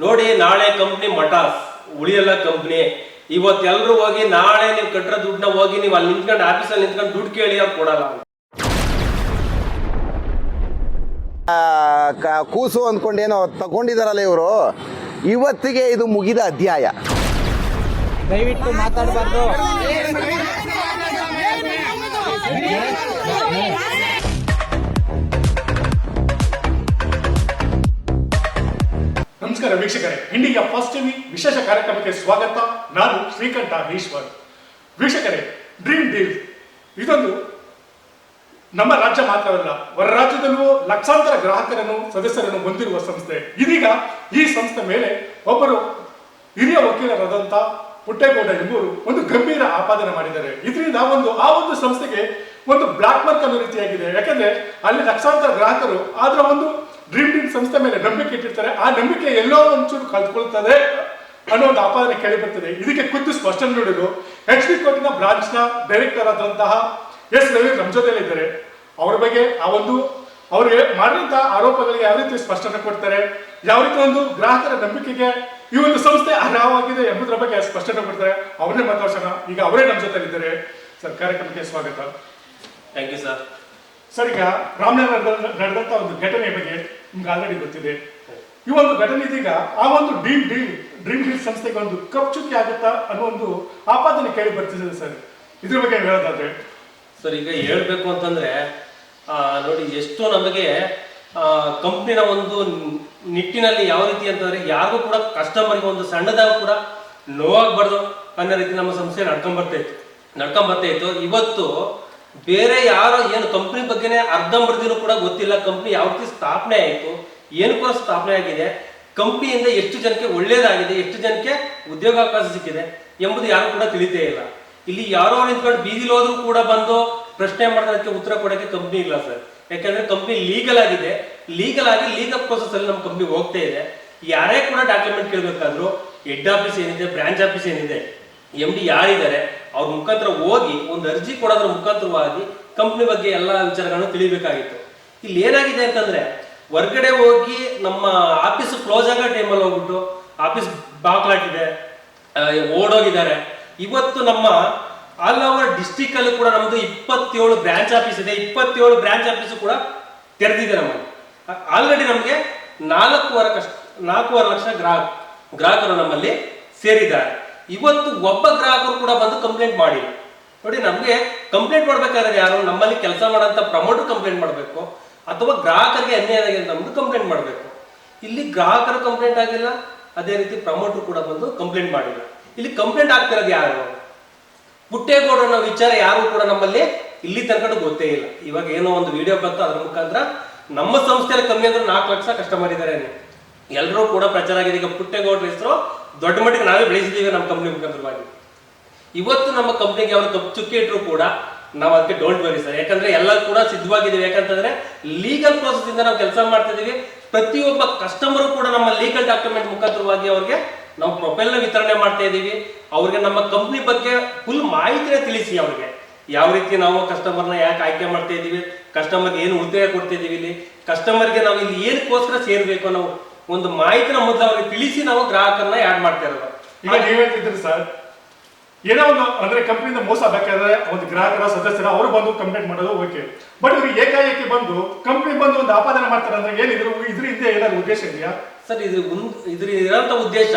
ನೋಡಿ ನಾಳೆ company ಮಟಾಸ್ ಉಳಿಯಲ್ಲ company. ಇವತ್ತೆಲ್ಲರೂ ಹೋಗಿ ನಾಳೆ ನೀವು ಕಟ್ಟಿರೋ ದುಡ್ಡನ್ನ ಹೋಗಿ ನೀವು ಅಲ್ಲಿ ನಿಂತ್ಕೊಂಡು ಆಫೀಸಲ್ಲಿ ನಿಂತ್ಕೊಂಡು ದುಡ್ಡು ಕೇಳಿ ಅವ್ರು ಕೊಡಲ್ಲ. ಕೂಸು ಅಂದ್ಕೊಂಡೇನೋ ತಗೊಂಡಿದಾರಲ್ಲ ಇವರು. ಇವತ್ತಿಗೆ ಇದು ಮುಗಿದ ಅಧ್ಯಾಯ. ದಯವಿಟ್ಟು ಮಾತಾಡಬಾರ್ದು. ನಮಸ್ಕಾರ ವೀಕ್ಷಕರೇ, ಇಂಡಿಯಾ ಫಸ್ಟ್ ಟಿವಿ ವಿಶೇಷ ಕಾರ್ಯಕ್ರಮಕ್ಕೆ ಸ್ವಾಗತ. ನಾನು ಶ್ರೀಕಂಠ ಈಶ್ವರ್. ವೀಕ್ಷಕರೇ, ಡ್ರೀಮ್ ಡೀಲ್ ಇದೊಂದು ನಮ್ಮ ರಾಜ್ಯ ಮಾತ್ರವಲ್ಲ, ಹೊರ ರಾಜ್ಯದಲ್ಲೂ ಲಕ್ಷಾಂತರ ಗ್ರಾಹಕರನ್ನು ಸದಸ್ಯರನ್ನು ಹೊಂದಿರುವ ಸಂಸ್ಥೆ. ಇದೀಗ ಈ ಸಂಸ್ಥೆ ಮೇಲೆ ಒಬ್ಬರು ಹಿರಿಯ ವಕೀಲರಾದಂತ ಪುಟ್ಟೇಗೌಡ ಎಂಬುವರು ಒಂದು ಗಂಭೀರ ಆಪಾದನೆ ಮಾಡಿದ್ದಾರೆ. ಇದರಿಂದ ಆ ಒಂದು ಸಂಸ್ಥೆಗೆ ಒಂದು ಬ್ಲಾಕ್ ಮಾರ್ಕ್ ಅನ್ನೋ ರೀತಿಯಾಗಿದೆ. ಯಾಕಂದ್ರೆ ಅಲ್ಲಿ ಲಕ್ಷಾಂತರ ಗ್ರಾಹಕರು ಆದ್ರ ಒಂದು ಡ್ರೀಮ್ ಡೀಲ್ ಸಂಸ್ಥೆ ಮೇಲೆ ನಂಬಿಕೆ ಇಟ್ಟಿರ್ತಾರೆ. ಆ ನಂಬಿಕೆ ಎಲ್ಲೋ ಒಂಚೂರು ಕಳ್ಕೊಳ್ತದೆ ಅನ್ನೋ ಒಂದು ಆಪಾದನೆ ಕೇಳಿ ಬರ್ತದೆ. ಇದಕ್ಕೆ ಖುದ್ದು ಸ್ಪಷ್ಟನೆ ನೀಡಿದ್ರು HD ಕೋರ್ಟಿನ ಬ್ರಾಂಚ್ ನ ಡೈರೆಕ್ಟರ್ ಆದಂತಹ ಎಸ್ ರವಿ ನಮ್ಮ ಜೊತೆಯಲ್ಲಿ ಇದ್ದಾರೆ. ಅವ್ರ ಬಗ್ಗೆ ಅವ್ರಿಗೆ ಮಾಡಿದಂತಹ ಆರೋಪಗಳಿಗೆ ಯಾವ ರೀತಿ ಸ್ಪಷ್ಟನೆ ಕೊಡ್ತಾರೆ, ಯಾವ ರೀತಿ ಒಂದು ಗ್ರಾಹಕರ ನಂಬಿಕೆಗೆ ಈ ಒಂದು ಸಂಸ್ಥೆ ಅರ್ಹವಾಗಿದೆ ಎಂಬುದರ ಬಗ್ಗೆ ಸ್ಪಷ್ಟನೆ ಕೊಡ್ತಾರೆ. ಅವರನ್ನೇ ಮಾತಾಡ್ಸೋಣ. ಈಗ ಅವರೇ ನಮ್ಮ ಜೊತೆಲಿ ಇದ್ದಾರೆ. ಸರ್, ಕಾರ್ಯಕ್ರಮಕ್ಕೆ ಸ್ವಾಗತ. Thank you sir. ಸರ್, ಈಗ ರಾಮನಗರ ನಡೆದಂತ ಒಂದು ಘಟನೆ ಬಗ್ಗೆ ನಿಮ್ಗೆ ಆಲ್ರೆಡಿ ಗೊತ್ತಿದೆ. ಈ ಒಂದು ಘಟನೆ ಇದೀಗ ಆ ಒಂದು ಡ್ರೀಮ್ ಡೀಲ್ ಸಂಸ್ಥೆಗೆ ಒಂದು ಕಪ್ಚುಕ್ಕಿ ಆಗುತ್ತಾ ಅನ್ನೋ ಒಂದು ಆಪಾದನೆ ಕೇಳಿ ಬರ್ತಿದೆ. ಸರ್, ಇದ್ರ ಬಗ್ಗೆ ಹೇಳೋದಾದ್ರೆ ಸರ್, ಈಗ ಹೇಳ್ಬೇಕು ಅಂತಂದ್ರೆ ನೋಡಿ, ಎಷ್ಟು ನಮಗೆ ಕಂಪ್ನಿನ ಒಂದು ನಿಟ್ಟಿನಲ್ಲಿ ಯಾವ ರೀತಿ ಅಂತಂದ್ರೆ ಯಾರಿಗೂ ಕೂಡ ಕಸ್ಟಮರ್ಗೆ ಒಂದು ಸಣ್ಣದಾಗ ಕೂಡ ನೋವಾಗಬಾರ್ದು ಅನ್ನೋ ರೀತಿ ನಮ್ಮ ಸಂಸ್ಥೆ ನಡ್ಕೊಂಡ್ ಬರ್ತಾ ಇತ್ತು. ಇವತ್ತು ಬೇರೆ ಯಾರೋ ಏನು ಕಂಪ್ನಿ ಬಗ್ಗೆನೇ ಅರ್ಧಂಬರ್ದಿನೂ ಕೂಡ ಗೊತ್ತಿಲ್ಲ. ಕಂಪ್ನಿ ಯಾವ ರೀತಿ ಸ್ಥಾಪನೆ ಆಯಿತು, ಏನು ಕೂಡ ಸ್ಥಾಪನೆ ಆಗಿದೆ, ಕಂಪ್ನಿಯಿಂದ ಎಷ್ಟು ಜನಕ್ಕೆ ಒಳ್ಳೇದಾಗಿದೆ, ಎಷ್ಟು ಜನಕ್ಕೆ ಉದ್ಯೋಗಾವಕಾಶ ಸಿಕ್ಕಿದೆ ಎಂಬುದು ಯಾರು ಕೂಡ ತಿಳಿತೇ ಇಲ್ಲ. ಇಲ್ಲಿ ಯಾರೋ ನಿಂತ್ಕೊಂಡು ಬೀದಿಲಿ ಹೋದ್ರು ಕೂಡ ಬಂದು ಪ್ರಶ್ನೆ ಮಾಡೋದಕ್ಕೆ ಉತ್ತರ ಕೊಡೋಕ್ಕೆ ಕಂಪ್ನಿ ಇಲ್ಲ ಸರ್. ಯಾಕಂದ್ರೆ ಕಂಪ್ನಿ ಲೀಗಲ್ ಆಗಿದೆ. ಲೀಗಲ್ ಪ್ರೊಸೆಸ್ ಅಲ್ಲಿ ನಮ್ಮ ಕಂಪ್ನಿ ಹೋಗ್ತಾ ಇದೆ. ಯಾರೇ ಕೂಡ ಡಾಕ್ಯುಮೆಂಟ್ ಕೇಳಬೇಕಾದ್ರು ಹೆಡ್ ಆಫೀಸ್ ಏನಿದೆ, ಬ್ರಾಂಚ್ ಆಫೀಸ್ ಏನಿದೆ, MD ಯಾರಿದ್ದಾರೆ ಅವ್ರ ಮುಖಾಂತರ ಹೋಗಿ ಒಂದು ಅರ್ಜಿ ಕೊಡೋದ್ರ ಮುಖಾಂತರವಾಗಿ ಕಂಪ್ನಿ ಬಗ್ಗೆ ಎಲ್ಲ ವಿಚಾರಗಳನ್ನು ತಿಳಿಬೇಕಾಗಿತ್ತು. ಇಲ್ಲಿ ಏನಾಗಿದೆ ಅಂತಂದ್ರೆ, ಹೊರ್ಗಡೆ ಹೋಗಿ ನಮ್ಮ ಆಫೀಸ್ ಕ್ಲೋಸ್ ಆಗೋ ಟೈಮಲ್ಲಿ ಹೋಗ್ಬಿಟ್ಟು ಆಫೀಸ್ ಬಾಕ್ಲಾಟಿದೆ, ಓಡೋಗಿದ್ದಾರೆ. ಇವತ್ತು ನಮ್ಮ ಆಲ್ ಓವರ್ ಡಿಸ್ಟಿಕ್ ಅಲ್ಲಿ ಕೂಡ ನಮ್ದು 27 ಬ್ರಾಂಚ್ ಆಫೀಸ್ ಇದೆ. 27 ಬ್ರಾಂಚ್ ಆಫೀಸ್ ಕೂಡ ತೆರೆದಿದೆ. ನಮಗೆ ಆಲ್ರೆಡಿ ನಮಗೆ 4.25 ಲಕ್ಷ ಗ್ರಾಹಕರು ನಮ್ಮಲ್ಲಿ ಸೇರಿದ್ದಾರೆ. ಇವತ್ತು ಒಬ್ಬ ಗ್ರಾಹಕರು ಕೂಡ ಬಂದು ಕಂಪ್ಲೇಂಟ್ ಮಾಡಿಲ್ಲ. ನೋಡಿ, ನಮಗೆ ಕಂಪ್ಲೇಂಟ್ ಮಾಡ್ಬೇಕಾದ್ರೆ ಯಾರು ನಮ್ಮಲ್ಲಿ ಕೆಲಸ ಮಾಡೋಂಥ ಪ್ರಮೋಟರ್ ಕಂಪ್ಲೇಂಟ್ ಮಾಡಬೇಕು ಅಥವಾ ಗ್ರಾಹಕರಿಗೆ ಅನ್ಯಾಯ ಆಗಿದೆ ನಮ್ದು ಕಂಪ್ಲೇಂಟ್ ಮಾಡಬೇಕು. ಇಲ್ಲಿ ಗ್ರಾಹಕರು ಕಂಪ್ಲೇಂಟ್ ಆಗಿಲ್ಲ, ಅದೇ ರೀತಿ ಪ್ರಮೋಟರ್ ಕೂಡ ಬಂದು ಕಂಪ್ಲೇಂಟ್ ಮಾಡಿಲ್ಲ. ಇಲ್ಲಿ ಕಂಪ್ಲೇಂಟ್ ಆಗ್ತಿರೋದು ಯಾರು? ಪುಟ್ಟೇಗೌಡನ ವಿಚಾರ ಯಾರು ಕೂಡ ನಮ್ಮಲ್ಲಿ ಇಲ್ಲಿ ತನಕ ಗೊತ್ತೇ ಇಲ್ಲ. ಇವಾಗ ಏನೋ ಒಂದು ವಿಡಿಯೋ ಬಂತು, ಅದ್ರ ಮುಖಾಂತರ ನಮ್ಮ ಸಂಸ್ಥೆಯಲ್ಲಿ ಕಮ್ಮಿ ಅಂದ್ರೆ 4 ಲಕ್ಷ ಕಸ್ಟಮರ್ ಇದ್ದಾರೆ. ಎಲ್ಲರೂ ಕೂಡ ಪ್ರಚಾರ ಆಗಿದೆ. ಈಗ ಪುಟ್ಟೇಗೌಡರ ಹೆಸರು ದೊಡ್ಡ ಮಟ್ಟಿಗೆ ನಾವೇ ಬೆಳೆಸಿದ್ದೀವಿ ನಮ್ಮ ಕಂಪ್ನಿ ಮುಖಾಂತರವಾಗಿ. ಇವತ್ತು ನಮ್ಮ ಕಂಪ್ನಿಗೆ ಅವರು ಕಪ್ಪು ಚುಕ್ಕಿ ಇಟ್ಟರು ಕೂಡ ನಾವು ಅದಕ್ಕೆ ಡೋಂಟ್ ವರಿ ಸರ್. ಯಾಕಂದ್ರೆ ಎಲ್ಲ ಕೂಡ ಸಿದ್ಧವಾಗಿದ್ದೀವಿ. ಯಾಕಂತಂದ್ರೆ ಲೀಗಲ್ ಪ್ರೋಸೆಸ್ ಇಂದ ನಾವು ಕೆಲಸ ಮಾಡ್ತಾ ಇದೀವಿ. ಪ್ರತಿಯೊಬ್ಬ ಕಸ್ಟಮರ್ ಕೂಡ ನಮ್ಮ ಲೀಗಲ್ ಡಾಕ್ಯುಮೆಂಟ್ ಮುಖಾಂತರವಾಗಿ ಅವ್ರಿಗೆ ನಾವು ಪ್ರೊಫೈಲ್ ನ ವಿತರಣೆ ಮಾಡ್ತಾ ಇದೀವಿ. ಅವ್ರಿಗೆ ನಮ್ಮ ಕಂಪ್ನಿ ಬಗ್ಗೆ ಫುಲ್ ಮಾಹಿತಿನ ತಿಳಿಸಿ ಅವ್ರಿಗೆ ಯಾವ ರೀತಿ ನಾವು ಕಸ್ಟಮರ್ನ ಯಾಕೆ ಆಯ್ಕೆ ಮಾಡ್ತಾ ಇದೀವಿ, ಕಸ್ಟಮರ್ಗೆ ಏನು ಉಳಿತಾಯ ಕೊಡ್ತಾ ಇದೀವಿ, ಇಲ್ಲಿ ಕಸ್ಟಮರ್ಗೆ ನಾವು ಇಲ್ಲಿ ಏನಕ್ಕೋಸ್ಕರ ಸೇರ್ಬೇಕು ನಾವು ಒಂದು ಮಾಹಿತಿನ ಮೊದಲು ಅವ್ರಿಗೆ ತಿಳಿಸಿ ನಾವು ಗ್ರಾಹಕರನ್ನ ಆಡ್ ಮಾಡ್ತಾ ಇರೋದು. ಈಗ ನೀವ್ ಹೇಳ್ತಿದ್ರಿ ಸರ್, ಏನೋ ಒಂದು ಅಂದ್ರೆ ಕಂಪ್ನಿಯಿಂದ ಮೋಸ ಬೇಕಾದ್ರೆ ಒಂದು ಗ್ರಾಹಕರ ಸದಸ್ಯರ ಅವರು ಬಂದು ಕಂಪ್ಲೇಂಟ್ ಮಾಡೋದು ಓಕೆ. ಬಟ್ ಇವ್ರಿಗೆ ಏಕಾಏಕಿ ಬಂದು ಕಂಪ್ನಿ ಬಂದು ಒಂದು ಆಪಾದನೆ ಮಾಡ್ತಾರೆ ಅಂದ್ರೆ ಏನಿದ್ರು ಇದ್ರ ಹಿಂದೆ ಏನಾದ್ರು ಉದ್ದೇಶ ಇದೆಯಾ ಸರ್? ಇದ್ರ ಇರೋಂಥ ಉದ್ದೇಶ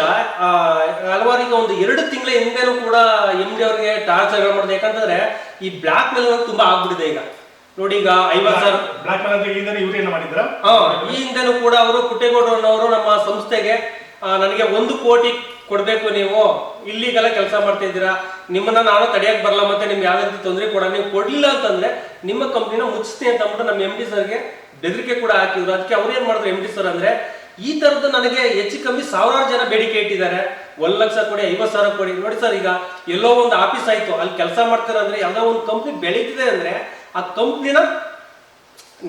ಹಲವಾರು ಈಗ ಒಂದು 2 ತಿಂಗಳ ಹಿಂದೆನೂ ಕೂಡ MD ಅವ್ರಿಗೆ ಟಾರ್ಚರ್ ಮಾಡಿದೆ. ಯಾಕಂತಂದ್ರೆ ಈ ಬ್ಲಾಕ್ ಮೇಲ್ ತುಂಬಾ ಆಗ್ಬಿಟ್ಟಿದೆ. ಈಗ ನೋಡಿ, ಈಗ 50,000 ಬ್ಲಾಕ್ ಮೇಲ್ ಇವ್ರೇನು ಮಾಡಿದ್ರ ಈ ಹಿಂದೆನೂ ಕೂಡ ಅವರು ಪುಟ್ಟೇಗೌಡರವರು ನಮ್ಮ ಸಂಸ್ಥೆಗೆ ನನಗೆ 1 ಕೋಟಿ ಕೊಡ್ಬೇಕು, ನೀವು ಇಲ್ಲಿಗೆಲ್ಲ ಕೆಲಸ ಮಾಡ್ತಾ ಇದ್ದೀರಾ, ನಿಮ್ಮನ್ನ ನಾನು ತಡೆಯಕ್ ಬರಲ್ಲ, ಮತ್ತೆ ನಿಮ್ಗೆ ಯಾವ ರೀತಿ ತೊಂದರೆ ಕೂಡ ನೀವು ಕೊಡ್ಲಿಲ್ಲ ಅಂತಂದ್ರೆ ನಿಮ್ಮ ಕಂಪ್ನಿನ ಮುಚ್ಚಿಸ್ತೀನಿ ಅಂತ ಅಂದ್ಬಿಟ್ಟು ನಮ್ಮ MD ಸರ್ಗೆ ಬೆದರಿಕೆ ಕೂಡ ಹಾಕಿದ್ರು. ಅದಕ್ಕೆ ಅವ್ರು ಏನ್ ಮಾಡಿದ್ರು MD ಸರ್ ಅಂದ್ರೆ, ಈ ತರದ್ದು ನನಗೆ ಹೆಚ್ಚು ಕಮ್ಮಿ 1000 ಜನ ಬೇಡಿಕೆ ಇಟ್ಟಿದ್ದಾರೆ, 1 ಲಕ್ಷ ಕೊಡಿ, 50,000 ಕೊಡಿ. ನೋಡಿ ಸರ್, ಈಗ ಎಲ್ಲೋ ಒಂದು ಆಫೀಸ್ ಆಯ್ತು, ಅಲ್ಲಿ ಕೆಲಸ ಮಾಡ್ತಾರೆ ಅಂದ್ರೆ ಯಾವ್ದೋ ಒಂದು ಕಂಪ್ನಿ ಬೆಳೀತಿದೆ ಅಂದ್ರೆ ಆ ಕಂಪ್ನಿನ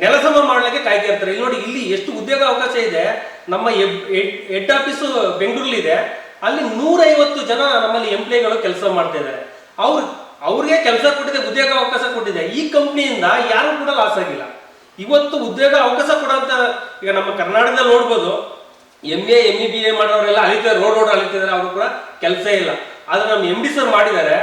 ನೆಲಸಮ ಮಾಡ್ಲಿಕ್ಕೆ ಕಾಯ್ತಾ ಇರ್ತಾರೆ. ಇಲ್ಲಿ ನೋಡಿ, ಇಲ್ಲಿ ಎಷ್ಟು ಉದ್ಯೋಗ ಅವಕಾಶ ಇದೆ. ನಮ್ಮ ಹೆಡ್ ಆಫೀಸು ಬೆಂಗಳೂರಲ್ಲಿ ಇದೆ. ಅಲ್ಲಿ 150 ಜನ ನಮ್ಮಲ್ಲಿ ಎಂಪ್ಲಾಯಿಗಳು ಕೆಲಸ ಮಾಡ್ತಾ ಇದ್ದಾರೆ. ಅವ್ರಿಗೆ ಕೆಲಸ ಕೊಟ್ಟಿದೆ, ಉದ್ಯೋಗ ಅವಕಾಶ ಕೊಟ್ಟಿದೆ. ಈ ಕಂಪ್ನಿಯಿಂದ ಯಾರು ಕೂಡ ಲಾಸ್ ಆಗಿಲ್ಲ. ಇವತ್ತು ಉದ್ಯೋಗ ಅವಕಾಶ ಕೊಡುವಂತ ಈಗ ನಮ್ಮ ಕರ್ನಾಟಕದಲ್ಲಿ ನೋಡ್ಬೋದು, MA MEBA ಮಾಡೋರೆಲ್ಲ ಅಳಿತಾರೆ, ರೋಡ್ ಅಳಿತಿದ್ದಾರೆ, ಅವರು ಕೂಡ ಕೆಲಸ ಇಲ್ಲ. ಆದ್ರೆ ನಮ್ಮ MD ಸರ್ ಮಾಡಿದ್ದಾರೆ.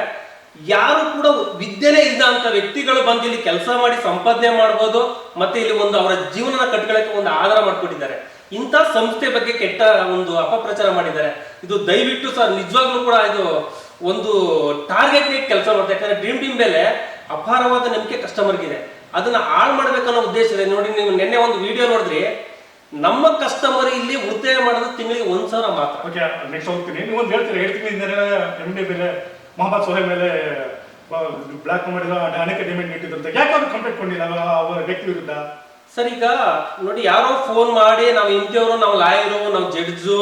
ಯಾರು ಕೂಡ ವಿದ್ಯೆನೇ ಇದ್ದ ಅಂತ ವ್ಯಕ್ತಿಗಳು ಬಂದು ಇಲ್ಲಿ ಕೆಲಸ ಮಾಡಿ ಸಂಪಾದನೆ ಮಾಡ್ಬೋದು, ಮತ್ತೆ ಇಲ್ಲಿ ಒಂದು ಅವರ ಜೀವನ ಕಟ್ಕೊಳ್ಳಕ್ಕೆ ಒಂದು ಆಧಾರ ಮಾಡಿಕೊಟ್ಟಿದ್ದಾರೆ. ಇಂಥ ಸಂಸ್ಥೆ ಬಗ್ಗೆ ಕೆಟ್ಟ ಒಂದು ಅಪಪ್ರಚಾರ ಮಾಡಿದ್ದಾರೆ. ಇದು ದಯವಿಟ್ಟು ಸರ್ ನಿಜವಾಗ್ಲೂ ಕೂಡ ಇದು ಒಂದು ಟಾರ್ಗೆಟ್ ಕೆಲಸ ಮಾಡ್ತಾರೆ. ಯಾಕಂದ್ರೆ ಡ್ರೀಮ್ ಟೀಮ್ ಮೇಲೆ ಅಪಾರವಾದ ನಂಬಿಕೆ ಕಸ್ಟಮರ್ಗಿದೆ, ಅದನ್ನ ಹಾಳು ಮಾಡ್ಬೇಕನ್ನೋ ಉದ್ದೇಶ ಇದೆ. ನೋಡಿ, ನೀವು ನಿನ್ನೆ ಒಂದು ವಿಡಿಯೋ ನೋಡಿದ್ರಿ, ನಮ್ಮ ಕಸ್ಟಮರ್ ಇಲ್ಲಿ ಉಳಿತಾಯ ಮಾಡೋದು ತಿಂಗಳಿಗೆ 1,000 ಮಾತ್ರ. ಓಕೆ, ನೆಕ್ಸ್ಟ್ ಹೋಗ್ತೀನಿ. ನೀವು ಒಂದು ಹೇಳ್ತೀನಿ MD ಮೇಲೆ ಮೊಹಮ್ಮದ್ ಸೊಹೇಲ್ ಮೇಲೆ ಬ್ಲಾಕ್ ಮಾಡಿದ ಅನೇಕ ಡಿಮ್ಯಾಂಡ್ ಇಟ್ಟಿದ್ರಂತೆ, ಯಾಕೆ ಅವ್ರು ಕಂಪ್ಲೇಂಟ್ ಕೊಟ್ಟಿಲ್ಲ ಅವರ ವ್ಯಕ್ತಿ ವಿರುದ್ಧ? ಸರ್, ಈಗ ನೋಡಿ, ಯಾರೋ ಫೋನ್ ಮಾಡಿ ನಾವು ಇಂಥವ್ರು, ನಾವು ಲಾಯರು, ನಾವು ಜಡ್ಜು,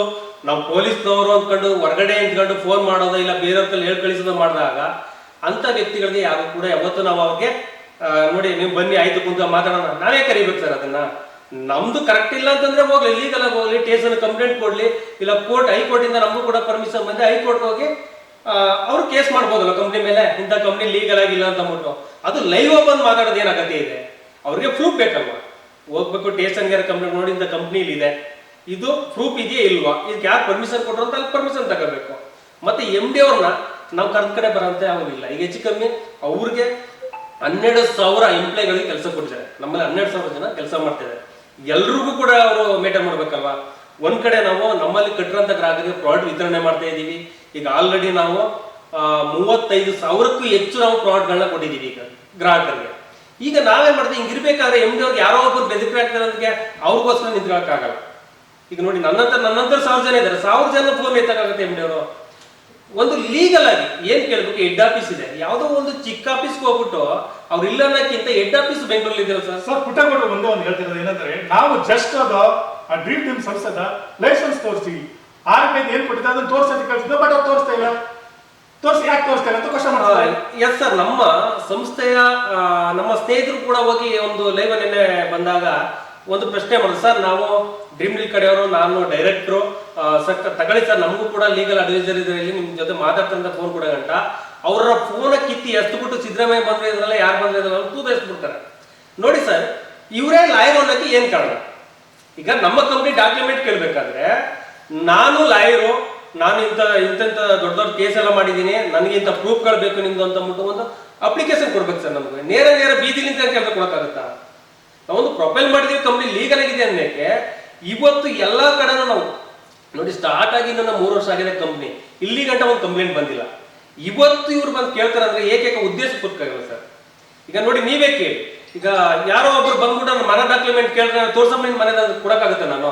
ನಾವು ಪೊಲೀಸ್ನವರು ಅಂದ್ಕೊಂಡು ಹೊರಗಡೆ ನಿಂತ್ಕೊಂಡು ಫೋನ್ ಮಾಡೋದು, ಇಲ್ಲ ಬೇರೆಯವ್ರ ಕೈಲಿ ಹೇಳಿ ಕಳಿಸೋದು ಮಾಡಿದಾಗ ಅಂತ ವ್ಯಕ್ತಿಗಳಿಗೆ ಯಾರು ಕೂಡ ಯಾವತ್ತು ನಾವು ಅವ್ರಿಗೆ ನೋಡಿ ನೀವು ಬನ್ನಿ ಆಯ್ತು ಕುಂತ ಮಾತಾಡೋಣ, ನಾವೇ ಕರಿಬೇಕು ಸರ್. ಅದನ್ನ ನಮ್ದು ಕರೆಕ್ಟ್ ಇಲ್ಲ ಅಂತಂದ್ರೆ ಹೋಗ್ಲಿ, ಲೀಗಲ್ ಆಗಿ ಹೋಗ್ಲಿ, ಸ್ಟೇಷನ್ ಕಂಪ್ಲೇಂಟ್ ಕೊಡ್ಲಿ, ಇಲ್ಲ ಹೈಕೋರ್ಟ್ ಇಂದ ನಮಗೂ ಕೂಡ ಪರ್ಮಿಷನ್ ಬಂದೆ ಹೈಕೋರ್ಟ್ ಹೋಗಿ ಅವ್ರು ಕೇಸ್ ಮಾಡ್ಬೋದಲ್ಲ ಕಂಪ್ನಿ ಮೇಲೆ, ಇಂಥ ಕಂಪ್ನಿ ಲೀಗಲ್ ಆಗಿಲ್ಲ ಅಂತ ಅಂದ್ಬಿಟ್ಟು. ಅದು ಲೈವ್ ಬಂದು ಮಾತಾಡೋದು ಏನ್ ಅಗತ್ಯ ಇದೆ? ಅವ್ರಿಗೆ ಪ್ರೂಫ್ ಬೇಕಲ್ವಾ? ಹೋಗ್ಬೇಕು ಸ್ಟೇಷನ್ಗೆ ಕಂಪ್ಲೇಂಟ್ ನೋಡಿ ಇಂಥ ಕಂಪ್ನಿಲಿ ಇದೆ, ಇದು ಪ್ರೂಫ್ ಇದೆಯಾ ಇಲ್ವಾ, ಇದಕ್ಕೆ ಯಾರು ಪರ್ಮಿಷನ್ ಕೊಟ್ಟರು ಅಂತ ಅಲ್ಲಿ ಪರ್ಮಿಷನ್ ತಗೋಬೇಕು. ಮತ್ತೆ MD ಅವ್ರನ್ನ ನಾವು ಕರೆದ ಕಡೆ ಬರೋಂತೆ ಆಗೋದಿಲ್ಲ. ಈಗ ಹೆಚ್ಚು ಕಮ್ಮಿ ಅವ್ರಿಗೆ 12,000 ಎಂಪ್ಲಾಯ್ಗಳಿಗೆ ಕೆಲಸ ಕೊಟ್ಟಿದ್ದಾರೆ. ನಮ್ಮಲ್ಲಿ 12,000 ಜನ ಕೆಲಸ ಮಾಡ್ತಿದ್ದಾರೆ. ಎಲ್ರಿಗೂ ಕೂಡ ಅವರು ಮೇಂಟೈನ್ ಮಾಡ್ಬೇಕಲ್ವಾ? ಒಂದ್ ಕಡೆ ನಾವು ನಮ್ಮಲ್ಲಿ ಕಟ್ಟಿರೋಂಥ ಗ್ರಾಹಕರಿಗೆ ಪ್ರಾಡಕ್ಟ್ ವಿತರಣೆ ಮಾಡ್ತಾ ಇದೀವಿ. ಈಗ ಆಲ್ರೆಡಿ ನಾವು 35,000ಕ್ಕೂ ಹೆಚ್ಚು ನಾವು ಪ್ರಾಡಕ್ಟ್ಗಳನ್ನ ಕೊಟ್ಟಿದ್ದೀವಿ ಈಗ ಗ್ರಾಹಕರಿಗೆ. ಈಗ ನಾವೇನ್ ಮಾಡ್ತೀವಿ, ಹಿಂಗಿರ್ಬೇಕಾದ್ರೆ MD ಅವ್ರಿಗೆ ಯಾರೋ ಒಬ್ಬರು ಬೆದರಿಕೆ ಆಗ್ತಾರೆ ಅದಕ್ಕೆ ಅವ್ರಿಗೋಸ್ಕರ ನಿಂತ್ಕೊಳ್ಳೋಕ್ಕಾಗಲ್ಲ. ಈಗ ನೋಡಿ, ನನ್ನಂತರ 1,000 ಜನ ಇದ್ದಾರೆ, 1,000 ಜನ ಫೋನ್ ಎತ್ತಕ್ಕಾಗತ್ತೆ MD ಅವರು? ಒಂದು ಲೀಗಲ್ ಆಗಿ ಏನ್ ಕೇಳ್ಬೇಕು, ಹೆಡ್ ಆಫೀಸ್ ಇದೆ, ಯಾವುದೋ ಒಂದು ಚಿಕ್ಕ ಆಫೀಸ್ಗೆ ಹೋಗ್ಬಿಟ್ಟು ಅವ್ರು ಇಲ್ಲ ಅನ್ನೋಕ್ಕಿಂತ ಹೆಡ್ ಆಫೀಸ್ ಬೆಂಗಳೂರಲ್ಲಿ ಇದೆಯಲ್ಲ ಸರ್. ಸರ್, ಪುಟ್ಟಗೌಡರು ಒಂದು ಹೇಳ್ತಿರೋದು ಏನಂದ್ರೆ, ನಾವು ಜಸ್ಟ್ ಅದು ಆ ಡ್ರೀಮ್ ಟೀಮ್ ಸಂಸ್ಥೆದ ಲೈಸೆನ್ಸ್ ತೋರಿಸ್ತೀವಿ, RBI ಏನ್ ಕೊಟ್ಟಿದೆ ಅದನ್ನ ತೋರಿಸೋದಕ್ಕೆ ಕಳಿಸಿದ್ವಿ, ಬಟ್ ಅವ್ರು ತೋರಿಸ್ತಾ ಇಲ್ಲ. ಯಾಕೆ ತೋರಿಸ್ತಾ ಇಲ್ಲ ಅಂತ ಕ್ವಶನ್ ಮಾಡ್ತಾರೆ. ಎಸ್ ಸರ್, ನಮ್ಮ ಸಂಸ್ಥೆಯ ನಮ್ಮ ಸ್ನೇಹಿತರು ಕೂಡ ಹೋಗಿ ಒಂದು ಲೈವ್ ನೆನ್ನೆ ಬಂದಾಗ ಒಂದು ಪ್ರಶ್ನೆ ಮಾಡಿದ್ರು. ಸರ್, ನಾವು ಡ್ರೀಮ್ ಲೀಗ್ ಕಡೆಯವರು, ನಾನು ಡೈರೆಕ್ಟ್ರು, ತಗೊಳ್ಳಿ ಸರ್, ನಮಗೂ ಕೂಡ ಲೀಗಲ್ ಅಡ್ವೈಸರ್ ಇದೆ, ಇಲ್ಲಿ ನಿಮ್ ಜೊತೆ ಮಾತಾಡ್ತಂತ ಫೋನ್ ಕೊಡೋ ಗಂಟ ಅವರ ಫೋನ್ ಕಿತ್ತಿ ಎಸ್ಬಿಟ್ಟು ಸಿದ್ದರಾಮಯ್ಯ ಬಂದ್ರೆ ಇದ್ರಲ್ಲ, ಯಾರು ಬಂದ್ರೆ ಇದ್ರಲ್ಲ ತೂದೆಸ್ಬಿಡ್ತಾರೆ. ನೋಡಿ ಸರ್, ಇವರೇ ಲಾಯರ್ ಅನ್ನೋಕ್ಕೆ ಏನ್ ಕಾರಣ? ಈಗ ನಮ್ಮ ಕಂಪ್ನಿ ಡಾಕ್ಯುಮೆಂಟ್ ಕೇಳ್ಬೇಕಾದ್ರೆ ನಾನು ಲಾಯರು, ನಾನು ಇಂಥ ದೊಡ್ಡ ಕೇಸ್ ಎಲ್ಲ ಮಾಡಿದ್ದೀನಿ, ನನಗೆ ಇಂಥ ಪ್ರೂಫ್ಗಳು ಬೇಕು ನಿಮ್ದು ಅಂತ ಅಂದ್ಬಿಟ್ಟು ಒಂದು ಅಪ್ಲಿಕೇಶನ್ ಕೊಡ್ಬೇಕು ಸರ್. ನಮಗೆ ನೇರ ಬೀದಿಲಿಂದ ಕೆಲಸ ಕೊಡಕ್ಕಾಗತ್ತಾ? ನಾವೊಂದು ಪ್ರೊಫೈಲ್ ಮಾಡಿದೀವಿ, ಕಂಪ್ನಿ ಲೀಗಲ್ ಆಗಿದೆ ಅನ್ನಕ್ಕೆ. ಇವತ್ತು ಎಲ್ಲಾ ಕಡೆನೂ ನಾವು ನೋಡಿ, ಸ್ಟಾರ್ಟ್ ಆಗಿ ನನ್ನ 3 ವರ್ಷ ಆಗಿದೆ ಕಂಪ್ನಿ, ಇಲ್ಲಿ ಗಂಟ ಒಂದು ಕಂಪ್ಲೇಂಟ್ ಬಂದಿಲ್ಲ. ಇವತ್ತು ಇವ್ರು ಬಂದು ಕೇಳ್ತಾರೆ ಅಂದ್ರೆ ಏಕೈಕ ಉದ್ದೇಶ ಪೂರ್ತಿಯಾಗಲ್ಲ ಸರ್. ಈಗ ನೋಡಿ, ನೀವೇ ಕೇಳಿ, ಈಗ ಯಾರೋ ಒಬ್ರು ಬಂದ್ಬಿಟ್ಟು ನನ್ನ ಮನೆ ಡಾಕ್ಯುಮೆಂಟ್ ಕೇಳಿದ್ರೆ ತೋರ್ಸಮ್ಮ ನಿನ್ ಮನೆ ಕೊಡಕ್ಕಾಗುತ್ತೆ? ನಾನು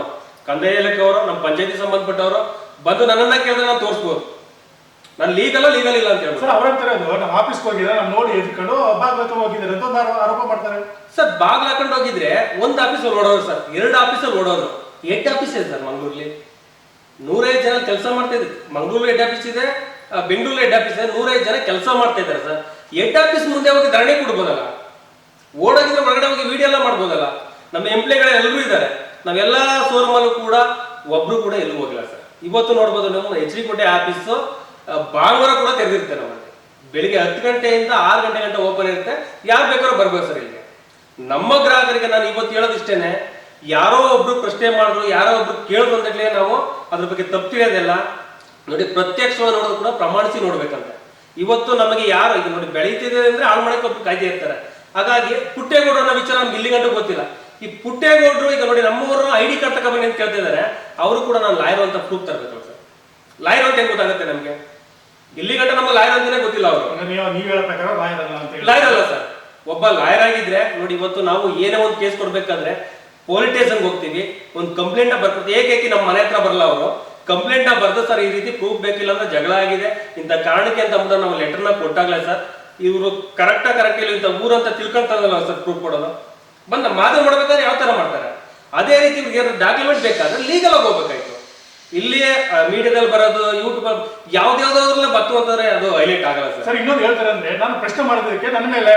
ಕಂದಾಯ ಇಲಾಖೆ ಅವರು, ನಮ್ಮ ಪಂಚಾಯತಿ ಸಂಬಂಧಪಟ್ಟವರು ಬಂದು ನನ್ನನ್ನ ಕೇಳಿದ್ರೆ ನಾನು ತೋರಿಸ್ಬೋದು, ನಾನು ಲೀಗಲ್ ಇಲ್ಲ ಅಂತ ಹೇಳ್ಬೋದು. ಸರ್, ಅವ್ರಂತಾರೆ ನಮ್ಮ ಆಫೀಸ್ಗೆ ಹೋಗಿದ್ದಾರೆ, ನಾವು ನೋಡಿ ಎದ್ಕೊಂಡು ಬಾಗ್ಲಕ್ಕೆ ಹೋಗಿದ್ದಾರೆ ಅಂತ ಒಂದು ಆರೋಪ ಮಾಡ್ತಾರೆ. ಸರ್, ಬಾಗ್ಲ ಹಾಕೊಂಡು ಹೋಗಿದ್ರೆ ಒಂದು ಆಫೀಸಲ್ಲಿ ಓಡೋರು ಸರ್, 2 ಆಫೀಸಲ್ಲಿ ಓಡೋರು. ಹೆಡ್ ಆಫೀಸ್ ಇದೆ ಸರ್ ಮಂಗಳೂರಲ್ಲಿ, 105 ಜನ ಕೆಲಸ ಮಾಡ್ತಾ ಇದ್ರು. ಮಂಗಳೂರು ಹೆಡ್ ಆಫೀಸ್ ಇದೆ, ಬೆಂಗಳೂರು ಹೆಡ್ ಆಫೀಸ್ ಇದೆ, 105 ಜನ ಕೆಲಸ ಮಾಡ್ತಾ ಇದ್ದಾರೆ ಸರ್. ಹೆಡ್ ಆಫೀಸ್ ಮುಂದೆ ಹೋಗಿ ಧರಣಿ ಕೊಡ್ಬೋದಲ್ಲ, ಓಡೋಗಿದ್ರೆ ಹೊರಗಡೆ ಹೋಗಿ ವಿಡಿಯೋ ಎಲ್ಲ ಮಾಡ್ಬೋದಲ್ಲ. ನಮ್ಮ ಎಂಪ್ಲಾಯ್ಗಳು ಎಲ್ಲರೂ ಇದ್ದಾರೆ, ನಾವೆಲ್ಲ ಶೋರೂಮಲ್ಲೂ ಕೂಡ ಒಬ್ರು ಕೂಡ ಎಲ್ಲೂ ಹೋಗಿಲ್ಲ ಸರ್. ಇವತ್ತು ನೋಡ್ಬೋದು, ನಮ್ಮ HD ಕೋಟೆ ಆಫೀಸು ಭಾನುವಾರ ಕೂಡ ತೆರೆದಿರುತ್ತೆ. ನಮ್ಮಲ್ಲಿ ಬೆಳಿಗ್ಗೆ 10 ಗಂಟೆಯಿಂದ 6 ಗಂಟೆ ಓಪನ್ ಇರುತ್ತೆ, ಯಾರು ಬೇಕಾದ್ರೂ ಬರ್ಬೋದು ಸರ್ ಇಲ್ಲಿಗೆ. ನಮ್ಮ ಗ್ರಾಹಕರಿಗೆ ನಾನು ಇವತ್ತು ಹೇಳೋದಿಷ್ಟೇನೆ, ಯಾರೋ ಒಬ್ರು ಪ್ರಶ್ನೆ ಮಾಡಿದ್ರು, ಯಾರೋ ಒಬ್ರು ಕೇಳಿದ್ರು ಅಂದಾಗಲೇ ನಾವು ಅದ್ರ ಬಗ್ಗೆ ತಪ್ಪು ತಿಳಿಯೋದಿಲ್ಲ. ನೋಡಿ, ಪ್ರತ್ಯಕ್ಷವಾಗಿ ನೋಡೋದು ಕೂಡ ಪ್ರಮಾಣಿಸಿ ನೋಡ್ಬೇಕಂತ. ಇವತ್ತು ನಮಗೆ ಯಾರು ಈಗ ನೋಡಿ ಬೆಳೀತಿದೆ ಅಂದ್ರೆ ಹಾಳು ಮಾಡಕ್ಕೆ ಒಬ್ರು ಕಾಯ್ದೆ ಇರ್ತಾರೆ. ಹಾಗಾಗಿ ಪುಟ್ಟೇಗೌಡರು ಅನ್ನೋ ವಿಚಾರ ನಮ್ಗೆ ಇಲ್ಲಿ ಗಂಟು ಗೊತ್ತಿಲ್ಲ. ಈ ಪುಟ್ಟೇಗೌಡರು ಈಗ ನೋಡಿ ನಮ್ಮವರು ID ಕಾರ್ಡ್ ತಗೊಬನ್ನಿ ಅಂತ ಕೇಳ್ತಿದ್ದಾರೆ, ಅವರು ಕೂಡ ನಾನು ಲಾಯರ್ ಅಂತ ಪ್ರೂಫ್ ತರಬೇಕು ಸರ್. ಲಾಯರ್ ಅಂತ ಹೆಂಗ್ ಗೊತ್ತಾಗುತ್ತೆ ನಮ್ಗೆ? ಇಲ್ಲಿ ಗಂಟೆ ನಮ್ಮ ಲಾಯರ್ ಅಂತಾನೆ ಗೊತ್ತಿಲ್ಲ ಅವರು. ನೀವು ಹೇಳೋ ಪ್ರಕಾರ ಲಾಯರ್ ಅಲ್ಲ ಸರ್. ಒಬ್ಬ ಲಾಯರ್ ಆಗಿದ್ರೆ ನೋಡಿ, ಇವತ್ತು ನಾವು ಏನೇ ಒಂದು ಕೇಸ್ ಕೊಡ್ಬೇಕಾದ್ರೆ ಪೊಲೀಸ್ ಸ್ಟೇಷನ್ಗೆ ಹೋಗ್ತೀವಿ, ಒಂದು ಕಂಪ್ಲೇಂಟ್ ಬರ್ಕೊಡ್ತೀವಿ. ಏಕೈಕಿ ನಮ್ಮ ಮನೆ ಹತ್ರ ಬರಲ್ಲ ಅವರು, ಕಂಪ್ಲೇಂಟ್ ಬರ್ದು ಸರ್ ಈ ರೀತಿ ಪ್ರೂಫ್ ಬೇಕಿಲ್ಲ ಅಂದ್ರೆ ಜಗಳ ಆಗಿದೆ ಇಂಥ ಕಾರಣಕ್ಕೆ ಅಂತ ಅಂದ್ಬಿಟ್ಟು ನಾವು ಲೆಟರ್ನ ಕೊಟ್ಟಾಗ್ಲೇ ಸರ್ ಇವರು ಕರೆಕ್ಟ್ ಇಲ್ಲ ಇಂಥ ಊರಂತ ತಿಳ್ಕೊಂತಾರಲ್ಲ ಸರ್ ಪ್ರೂಫ್ ಕೊಡೋದು. ಬಂದ ಮಾದರಿ ಮಾಡ್ಬೇಕಾದ್ರೆ ಯಾವ ತರ ಮಾಡ್ತಾರೆ, ಅದೇ ರೀತಿ ಇವ್ರಿಗೆ ಡಾಕ್ಯುಮೆಂಟ್ ಬೇಕಾದ್ರೆ ಲೀಗಲ್ ಆಗಿ ಹೋಗ್ಬೇಕಾಯ್ತು. ಇಲ್ಲಿಯೇ ಮೀಡಿಯಾದಲ್ಲಿ ಬರೋದು, ಯೂಟ್ಯೂಬ್ ಯಾವ್ದಾವ್ದ್ರಲ್ಲ ಬತ್ತು ಅಂತಂದ್ರೆ ಅದು ಹೈಲೈಟ್ ಆಗಲ್ಲ ಸರ್. ಸರ್, ಇನ್ನೊಂದು ಹೇಳ್ತಾರೆ ಅಂದ್ರೆ, ನಾನು ಪ್ರಶ್ನೆ ಮಾಡೋದಕ್ಕೆ ನನ್ನ ಮೇಲೆ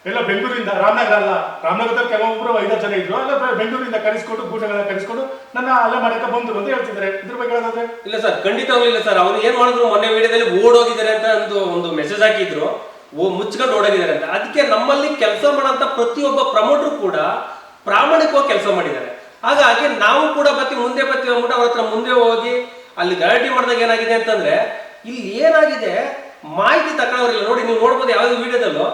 ಎಲ್ಲ ಬೆಂಗಳೂರಿಂದ, ರಾಮನಗರ ಅಲ್ಲ, ರಾಮನಗರದಲ್ಲಿ ಕೆಲವೊಬ್ರು 5 ಜನ ಇದ್ರು, ಅಲ್ಲ ಬೆಂಗಳೂರಿಂದ ಕರೆಸ್ಕೊಂಡು ಗೂಟಗಳನ್ನ ಕರೆಸ್ಕೊಂಡು ನನ್ನ ಅಲ್ಲೇ ಮಾಡಕ್ಕೆ ಬಂದ್ರು ಅಂತ ಹೇಳ್ತಿದ್ದಾರೆ. ಇದ್ರ ಬಗ್ಗೆ ಹೇಳೋದಾದ್ರೆ? ಇಲ್ಲ ಸರ್, ಖಂಡಿತವಾಗ್ಲೂ ಇಲ್ಲ ಸರ್. ಅವ್ರು ಏನ್ ಮಾಡಿದ್ರು, ಮೊನ್ನೆ ವಿಡಿಯೋದಲ್ಲಿ ಓಡೋಗಿದ್ದಾರೆ ಅಂತ ಒಂದು ಮೆಸೇಜ್ ಹಾಕಿದ್ರು, ಮುಚ್ಕೊಂಡು ಓಡೋಗಿದ್ದಾರೆ ಅಂತ. ಅದಕ್ಕೆ ನಮ್ಮಲ್ಲಿ ಕೆಲಸ ಮಾಡೋಂಥ ಪ್ರತಿಯೊಬ್ಬ ಪ್ರಮೋಟರ್ ಕೂಡ ಪ್ರಾಮಾಣಿಕವಾಗಿ ಕೆಲಸ ಮಾಡಿದ್ದಾರೆ. ಹಾಗಾಗಿ ನಾವು ಕೂಡ ಮುಂದೆ ಬರ್ತೀವಿ ಅಂದ್ಬಿಟ್ಟು ಅವ್ರ ಹತ್ರ ಮುಂದೆ ಹೋಗಿ ಅಲ್ಲಿ ಗಲಾಟೆ ಮಾಡಿದಾಗ ಏನಾಗಿದೆ ಅಂತಂದ್ರೆ ಇಲ್ಲಿ ಏನಾಗಿದೆ ಮಾಹಿತಿ ತಗೊಳ್ಳೋರಿಲ್ಲ. ನೋಡಿ ನೀವು ನೋಡ್ಬೋದು ಯಾವ್ದು ವಿಡಿಯೋದಲ್ಲೂ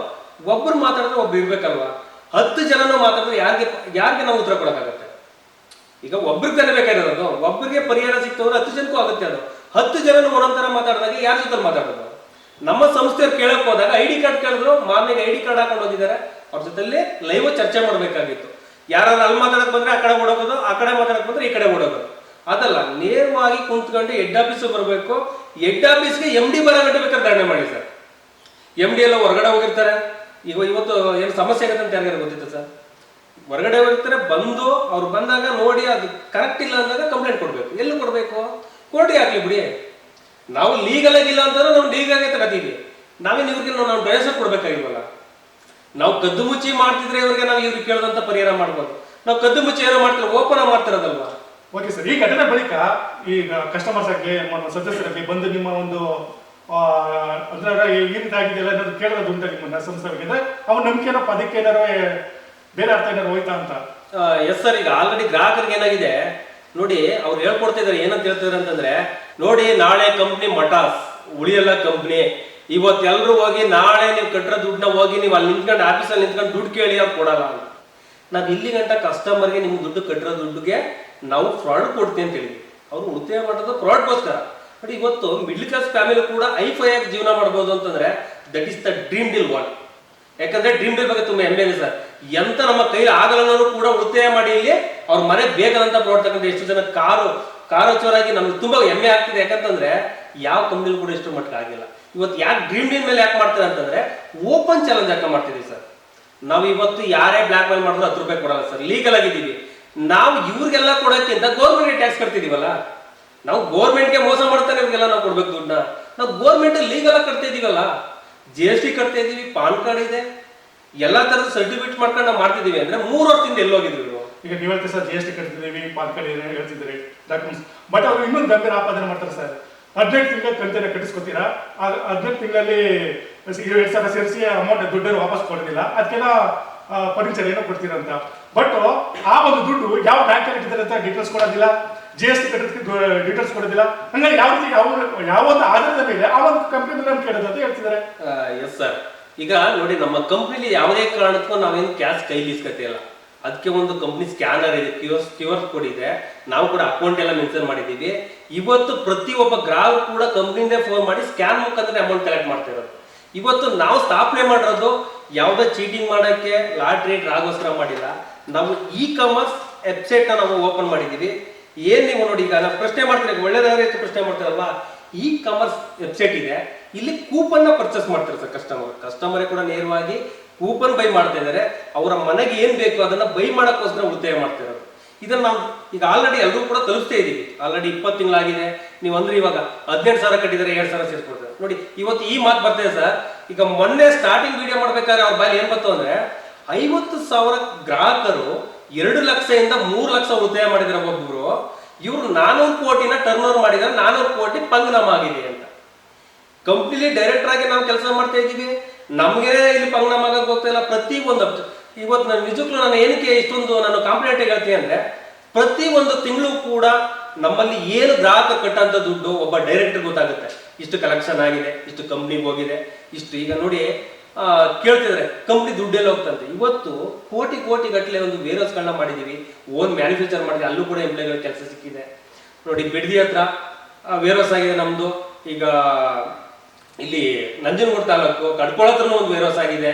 ಒಬ್ರು ಮಾತಾಡಿದ್ರೆ ಒಬ್ರು ಇರ್ಬೇಕಲ್ವಾ, 10 ಜನನು ಮಾತಾಡಿದ್ರೆ ಯಾರಿಗೆ ನಾವು ಉತ್ತರ ಕೊಡೋಕ್ಕಾಗತ್ತೆ? ಈಗ ಒಬ್ರಿಗೆ ತಾನೇ ಬೇಕಾಗಿರೋದು, ಒಬ್ಬರಿಗೆ ಪರಿಹಾರ ಸಿಗ್ತವ್ರೆ 10 ಜನಕ್ಕೂ ಆಗುತ್ತೆ. ಅದು 10 ಜನನು ಒಂದೊಂದರ ಮಾತಾಡಿದಾಗ ಯಾರ ಜೊತೆ ಮಾತಾಡೋದು? ನಮ್ಮ ಸಂಸ್ಥೆಯವ್ರು ಕೇಳಕ್ ಹೋದಾಗ ಐಡಿ ಕಾರ್ಡ್ ಕೇಳಿದ್ರು, ಮಾರ್ನಿಂಗ್ ಐಡಿ ಕಾರ್ಡ್ ಹಾಕೊಂಡು ಹೋಗಿದ್ದಾರೆ, ಅವ್ರ ಜೊತೆಲಿ ಲೈವ್ ಚರ್ಚೆ ಮಾಡ್ಬೇಕಾಗಿತ್ತು. ಯಾರು ಅಲ್ಲಿ ಮಾತಾಡಕ್ ಬಂದ್ರೆ ಆ ಕಡೆ ಓಡೋಗೋದು, ಆ ಕಡೆ ಮಾತಾಡಕ್ ಬಂದ್ರೆ ಈ ಕಡೆ ಓಡೋಗೋದು. ಅದಲ್ಲ, ನೇರವಾಗಿ ಕುಂತ್ಕೊಂಡು ಹೆಡ್ ಆಫೀಸ್ ಬರಬೇಕು. ಹೆಡ್ ಆಫೀಸ್ಗೆ MD ಬರೋ ಗಂಟೆ ಬೇಕಾದ್ರೆ ಧಾರಣೆ ಮಾಡಿ ಸರ್. MD ಎಲ್ಲ ಹೊರಗಡೆ ಹೋಗಿರ್ತಾರೆ. ಇವತ್ತು ಏನು ಸಮಸ್ಯೆ ಆಗುತ್ತೆ ಅಂತ ಯಾರಿಗಾರು ಗೊತ್ತಿತ್ತು ಸರ್? ಹೊರಗಡೆ ಹೋಗಿರ್ತಾರೆ, ಬಂದು ಅವ್ರು ಬಂದಾಗ ನೋಡಿ ಅದು ಕರೆಕ್ಟ್ ಇಲ್ಲ ಅಂದಾಗ ಕಂಪ್ಲೇಂಟ್ ಕೊಡ್ಬೇಕು. ಎಲ್ಲಿ ಕೊಡ್ಬೇಕು? ಕೋರ್ಟಿಗೆ ಆಗ್ಲಿ ಬಿಡಿ. ನಾವು ಲೀಗಲ್ ಆಗಿಲ್ಲ ಅಂತಂದ್ರೆ ನಾವು ಲೀಗಲ್ ಆಗಿ ತಗೋತೀವಿ. ನಾವೇನು ಇವ್ರಿಗೆ ನಾವು ಡೈರೆಕ್ಷನ್ ಕೊಡ್ಬೇಕಾಗಿಲ್ವಲ್ಲ. ನಾವು ಕದ್ದು ಮುಚ್ಚಿ ಮಾಡ್ತಿದ್ರೆ ಇವ್ರಿಗೆ ನಾವು ಇವ್ರಿಗೆ ಕೇಳಿದಂತ ಪರಿಹಾರ ಮಾಡ್ಬೋದು. ನಾವು ಕದ್ದು ಮುಚ್ಚಿ ಏನೋ ಮಾಡ್ತಾರೆ, ಓಪನ್ ಮಾಡ್ತಿರೋದಲ್ವಾ. ಓಕೆ ಸರ್, ಈ ಘಟನೆ ಬಳಿಕ ಈಗ ಕಸ್ಟಮರ್ಸ್ ಆಗಲಿ ಸದಸ್ಯರಾಗಲಿ ಬಂದು ನಿಮ್ಮ ಒಂದು ಅಂದ್ರೆ ಈ ರೀತಿ ಆಗಿದೆಯಲ್ಲ ಏನಾದ್ರು ಕೇಳೋದು ಉಂಟ ನಿಮ್ಮನ್ನ ಸಂಸ್ಥೆಗೆ? ಅವ್ರ ನಂಬಿಕೆ ಏನಪ್ಪ, ಅದಕ್ಕೆ ಏನಾರು ಬೇರೆ ಅರ್ಥ ಏನಾರು ಹೋಯ್ತಾ ಅಂತ? ಎಸ್ ಸರ್, ಈಗ ಆಲ್ರೆಡಿ ಗ್ರಾಹಕರಿಗೆ ಏನಾಗಿದೆ ನೋಡಿ, ಅವ್ರು ಹೇಳ್ಕೊಡ್ತಾ ಇದಾರೆ. ಏನಂತ ಹೇಳ್ತಿದಾರೆ ಅಂತಂದ್ರೆ, ನೋಡಿ ನಾಳೆ ಕಂಪ್ನಿ ಮಟಾಸ್ ಉಳಿಯಲ್ಲ ಕಂಪ್ನಿ. ಇವತ್ತೆಲ್ಲರೂ ಹೋಗಿ ನಾಳೆ ನೀವು ಕಟ್ಟಿರೋ ದುಡ್ಡನ್ನ ಹೋಗಿ ನೀವು ಅಲ್ಲಿ ನಿಂತ್ಕೊಂಡು ಆಫೀಸಲ್ಲಿ ನಿಂತ್ಕೊಂಡು ದುಡ್ಡು ಕೇಳಿ ಅವ್ರು ಕೊಡಲ್ಲ. ನಾವು ಇಲ್ಲಿ ಗಂಟ ಕಸ್ಟಮರ್ಗೆ ನಿಮ್ಗೆ ದುಡ್ಡು ಕಟ್ಟಿರೋ ದುಡ್ಡುಗೆ ನಾವು ಫ್ರಾಡ್ ಕೊಡ್ತೀವಿ ಅಂತ ಹೇಳಿದ್ವಿ. ಅವ್ರು ಉಳಿತಾಯ ಮಾಡೋದು ಫ್ರಾಡ್ಗೋಸ್ಕರ. ಬಟ್ ಇವತ್ತು ಮಿಡ್ಲ್ ಕ್ಲಾಸ್ ಫ್ಯಾಮಿಲಿ ಕೂಡ ಐಫೈ ಆಗಿ ಜೀವನ ಮಾಡ್ಬೋದು ಅಂತಂದ್ರೆ that is the dream deal one. ಯಾಕಂದ್ರೆ ಡ್ರೀಮ್ ಡೀಲ್ ಬಗ್ಗೆ ತುಂಬಾ ಹೆಮ್ಮೆ ಇದೆ ಸರ್. ಎಂತ ನಮ್ಮ ಕೈಲಿ ಆಗಲ್ಲೂ ಕೂಡ ಉಳಿತಾಯ ಮಾಡಿ ಇಲ್ಲಿ ಅವ್ರ ಮನೆ ಬೇಕಾದಂತ ನೋಡ್ತಕ್ಕಂಥ ಎಷ್ಟು ಜನ ಕಾರೋಚರಾಗಿ ನಮ್ಗೆ ತುಂಬಾ ಹೆಮ್ಮೆ ಆಗ್ತಿದೆ. ಯಾಕಂತಂದ್ರೆ ಯಾವ ಕಂಪ್ನಿಲಿ ಕೂಡ ಇಷ್ಟು ಮಟ್ಟಿಗೆ ಆಗಿಲ್ಲ. ಇವತ್ತು ಯಾಕೆ ಡ್ರೀಮ್ ಡೀಲ್ ಮೇಲೆ ಯಾಕೆ ಮಾಡ್ತಾರೆ ಅಂತಂದ್ರೆ ಓಪನ್ ಚಾಲೆಂಜ್ ಹಾಕ ಮಾಡ್ತಿದ್ದೀವಿ ಸರ್. ನಾವು ಇವತ್ತು ಯಾರೇ ಬ್ಲಾಕ್ ಮೇಲ್ ಮಾಡಿದ್ರು 10 ರೂಪಾಯಿ ಕೊಡಲ್ಲ ಸರ್, ಲೀಗಲ್ ಆಗಿದ್ದೀವಿ. ನಾವು ಇವ್ರಿಗೆಲ್ಲ ಕೊಡೋಕ್ಕಿಂತ ಗೌರ್ಮೆಂಟ್ಗೆ ಟ್ಯಾಕ್ಸ್ ಕಟ್ತಿದೀವಲ್ಲ, ನಾವು ಗೋರ್ಮೆಂಟ್ಗೆ ಮೋಸ ಮಾಡ್ತಾನೆ ಇವ್ರಿಗೆಲ್ಲ ನಾವು ಕೊಡ್ಬೇಕು ದುಡ್ಡನ್ನ. ನಾವು ಗೋರ್ಮೆಂಟ್ ಲೀಗಲ್ ಆಗಿ ಕಟ್ತಾ ಇದೀವಲ್ಲ, GST ಕಟ್ತಾ ಇದೀವಿ, ಪಾನ್ ಕಾರ್ಡ್ ಇದೆ, ಎಲ್ಲಾ ತರದ ಸರ್ಟಿಫಿಕೇಟ್ ಮಾಡ್ಕೊಂಡು ನಾವು ಮಾಡ್ತಿದೀವಿ ಅಂದ್ರೆ 3 ವರ್ಷದಿಂದ ಎಲ್ಲೋಗಿದ್ವಿ ನಾವು. ಈಗ ನೀವು ಹೇಳ್ತೀವಿ ಸರ್ GST ಕಟ್ತಿದ್ದೀವಿ, ಪಾನ್ ಕಾರ್ಡ್ ಇದೆ ಹೇಳ್ತಿದ್ದೀರಿ ಡಾಕ್ಯುಮೆಂಟ್ಸ್. ಬಟ್ ಅವ್ರು ಇನ್ನೊಂದು ಗಂಭೀರ ಆಪಾದನೆ ಮಾಡ್ತಾರೆ ಸರ್. 15 ತಿಂಗಳ ಕಂತನ್ನ ಕಟ್ಟಿಸ್ಕೊತೀರಾ, 15 ತಿಂಗಳಲ್ಲಿ 2,000 ಸೇರಿಸಿ ಅಮೌಂಟ್ ದುಡ್ಡನ್ನು ವಾಪಸ್ ಕೊಡೋದಿಲ್ಲ, ಅದಕ್ಕೆಲ್ಲ ಫರ್ನಿಚರ್ ಏನೋ ಕೊಡ್ತೀರಾ ಅಂತ. ಬಟ್ ಆ ಒಂದು ದುಡ್ಡು ಯಾವ ಬ್ಯಾಂಕ್ ಇಟ್ಟಿದ್ದಾರೆ ಅಂತ ಡೀಟೇಲ್ಸ್ ಕೊಡೋದಿಲ್ಲ, GST ಕಟ್ಟೋದಕ್ಕೆ ಡೀಟೇಲ್ಸ್ ಕೊಡೋದಿಲ್ಲ. ಹಂಗಾಗಿ ಯಾವ ರೀತಿ ಯಾವ ಒಂದು ಆಧಾರದ ಮೇಲೆ ಆ ಒಂದು ಕಂಪ್ನಿ ನಮ್ಗೆ ಕೇಳೋದು ಅಂತ ಹೇಳ್ತಿದ್ದಾರೆ. ಎಸ್ ಸರ್, ಈಗ ನೋಡಿ ನಮ್ಮ ಕಂಪ್ನಿಲಿ ಯಾವುದೇ ಕಾರಣಕ್ಕೂ ನಾವೇನು ಕ್ಯಾಶ್ ಕೈಲಿ ಇಸ್ಕತಿಲ್ಲ. ಅದಕ್ಕೆ ಒಂದು ಕಂಪ್ನಿ ಸ್ಕ್ಯಾನರ್ ಇದೆ, QR ಕೋಡ್ ಇದೆ, ನಾವು ಕೂಡ ಅಕೌಂಟ್ ಎಲ್ಲ ಮೆನ್ಷನ್ ಮಾಡಿದ್ದೀವಿ. ಇವತ್ತು ಪ್ರತಿಯೊಬ್ಬ ಗ್ರಾಹಕ ಕೂಡ ಕಂಪ್ನಿಯಿಂದ ಫೋನ್ ಮಾಡಿ ಸ್ಕ್ಯಾನ್ ಮುಖಾಂತರ ಅಮೌಂಟ್ ಕಲೆಕ್ಟ್ ಮಾಡ್ತಾ ಇರೋದು. ಇವತ್ತು ನಾವು ಸ್ಥಾಪನೆ ಮಾಡಿರೋದು ಯಾವುದೇ ಚೀಟಿಂಗ್ ಮಾಡೋಕ್ಕೆ ಲಾಟ್ರಿ ಡ್ರಾಗೋಸ್ಕರ ಮಾಡಿಲ್ಲ. ನಾವು ಕಾಮರ್ಸ್ ವೆಬ್ಸೈಟ್ ನಾವು ಓಪನ್ ಮಾಡಿದ್ದೀವಿ. ಏನ್ ನೀವು ನೋಡಿ, ಈಗ ನಾವು ಪ್ರಶ್ನೆ ಮಾಡ್ತೀವಿ, ಒಳ್ಳೆದಾದ್ರೆ ಪ್ರಶ್ನೆ ಮಾಡ್ತಾರಲ್ವಾ, ಕಾಮರ್ಸ್ ವೆಬ್ಸೈಟ್ ಇದೆ, ಇಲ್ಲಿ ಕೂಪನ್ ನ ಪರ್ಚೇಸ್ ಮಾಡ್ತಾರೆ ಸರ್ ಕಸ್ಟಮರ್ ಕೂಡ ನೇರವಾಗಿ ಕೂಪನ್ ಬೈ ಮಾಡ್ತಾ ಇದ್ದಾರೆ. ಅವರ ಮನೆಗೆ ಏನ್ ಬೇಕು ಅದನ್ನ ಬೈ ಮಾಡಕ್ಕೋಸ್ಕರ ಉಳಿತಾಯ ಮಾಡ್ತಾ ಇರೋದು. ಇದನ್ನ ನಾವು ಈಗ ಆಲ್ರೆಡಿ ಎಲ್ಲರೂ ಕೂಡ ತಲುಪಿಸ್ತಾ ಇದೀವಿ. ಆಲ್ರೆಡಿ 20 ತಿಂಗಳಾಗಿದೆ. ನೀವು ಅಂದ್ರೆ ಇವಾಗ 18,000 ಕಟ್ಟಿದರೆ 2,000 ಸೇರಿಸ್ಕೊಡ್ತಾರೆ ನೋಡಿ. ಇವತ್ತು ಈ ಮಾತು ಬರ್ತಿದೆ ಸರ್. ಈಗ ಮೊನ್ನೆ ಸ್ಟಾರ್ಟಿಂಗ್ ವಿಡಿಯೋ ಮಾಡ್ಬೇಕಾದ್ರೆ ಅವ್ರ ಬಾಯಲ್ಲಿ ಏನ್ ಬಂತು ಅಂದ್ರೆ 50,000 ಗ್ರಾಹಕರು 2 ಲಕ್ಷದಿಂದ 3 ಲಕ್ಷ ಉಳಿತಾಯ ಮಾಡಿದಾರೆ ಒಬ್ಬೊಬ್ರು. ಇವ್ರು 400 ಕೋಟಿನ ಟರ್ನ್ ಓವರ್ ಮಾಡಿದಾರೆ, 400 ಕೋಟಿ ಪಂಗನಾಮ ಆಗಿದೆ ಅಂತ. ಕಂಪ್ನಿಲಿ ಡೈರೆಕ್ಟರ್ ಆಗಿ ನಾವು ಕೆಲಸ ಮಾಡ್ತಾ ಇದ್ದೀವಿ, ನಮ್ಗೆ ಇಲ್ಲಿ ಪಂಗನಾಮ ಆಗಕ್ಕೆ ಹೋಗ್ತಾ ಇಲ್ಲ. ಪ್ರತಿ ಒಂದು ಇವತ್ತು ನಾನು ನಿಜಕ್ಕೂ ನಾನು ಏನಕ್ಕೆ ಇಷ್ಟೊಂದು ನಾನು ಕಾಂಪ್ಲೇಂಟ್ ಹೇಳ್ತೀನಿ ಅಂದ್ರೆ, ಪ್ರತಿ ಒಂದು ತಿಂಗಳು ಕೂಡ ನಮ್ಮಲ್ಲಿ ಏನು ಗ್ರಾಹಕ ಕಟ್ಟಂತ ದುಡ್ಡು ಒಬ್ಬ ಡೈರೆಕ್ಟರ್ ಗೊತ್ತಾಗುತ್ತೆ. ಇಷ್ಟು ಕಲೆಕ್ಷನ್ ಆಗಿದೆ, ಇಷ್ಟು ಕಂಪ್ನಿಗೆ ಹೋಗಿದೆ, ಇಷ್ಟು. ಈಗ ನೋಡಿ ಕೇಳ್ತಿದ್ರೆ ಕಂಪ್ನಿ ದುಡ್ಡೆಲ್ಲ ಹೋಗ್ತಂತೆ. ಇವತ್ತು ಕೋಟಿ ಗಟ್ಟಲೆ ಒಂದು ವೇರ್ಹೌಸ್ಗಳನ್ನ ಮಾಡಿದೀವಿ, ಓನ್ ಮ್ಯಾನುಫ್ಯಾಕ್ಚರ್ ಮಾಡಿದ್ವಿ, ಅಲ್ಲೂ ಕೂಡ ಎಂಪ್ಲಾಯ್ಗಳ ಕೆಲಸ ಸಿಕ್ಕಿದೆ. ನೋಡಿ ಬಿಡದಿ ಹತ್ರ ವೇರ್ಹೌಸ್ ಆಗಿದೆ ನಮ್ದು. ಈಗ ಇಲ್ಲಿ ನಂಜನಗೂಡು ತಾಲೂಕು ಕಡ್ಕೊಳ ಹತ್ರನೂ ಒಂದು ವೇರ್ಹೌಸ್ ಆಗಿದೆ,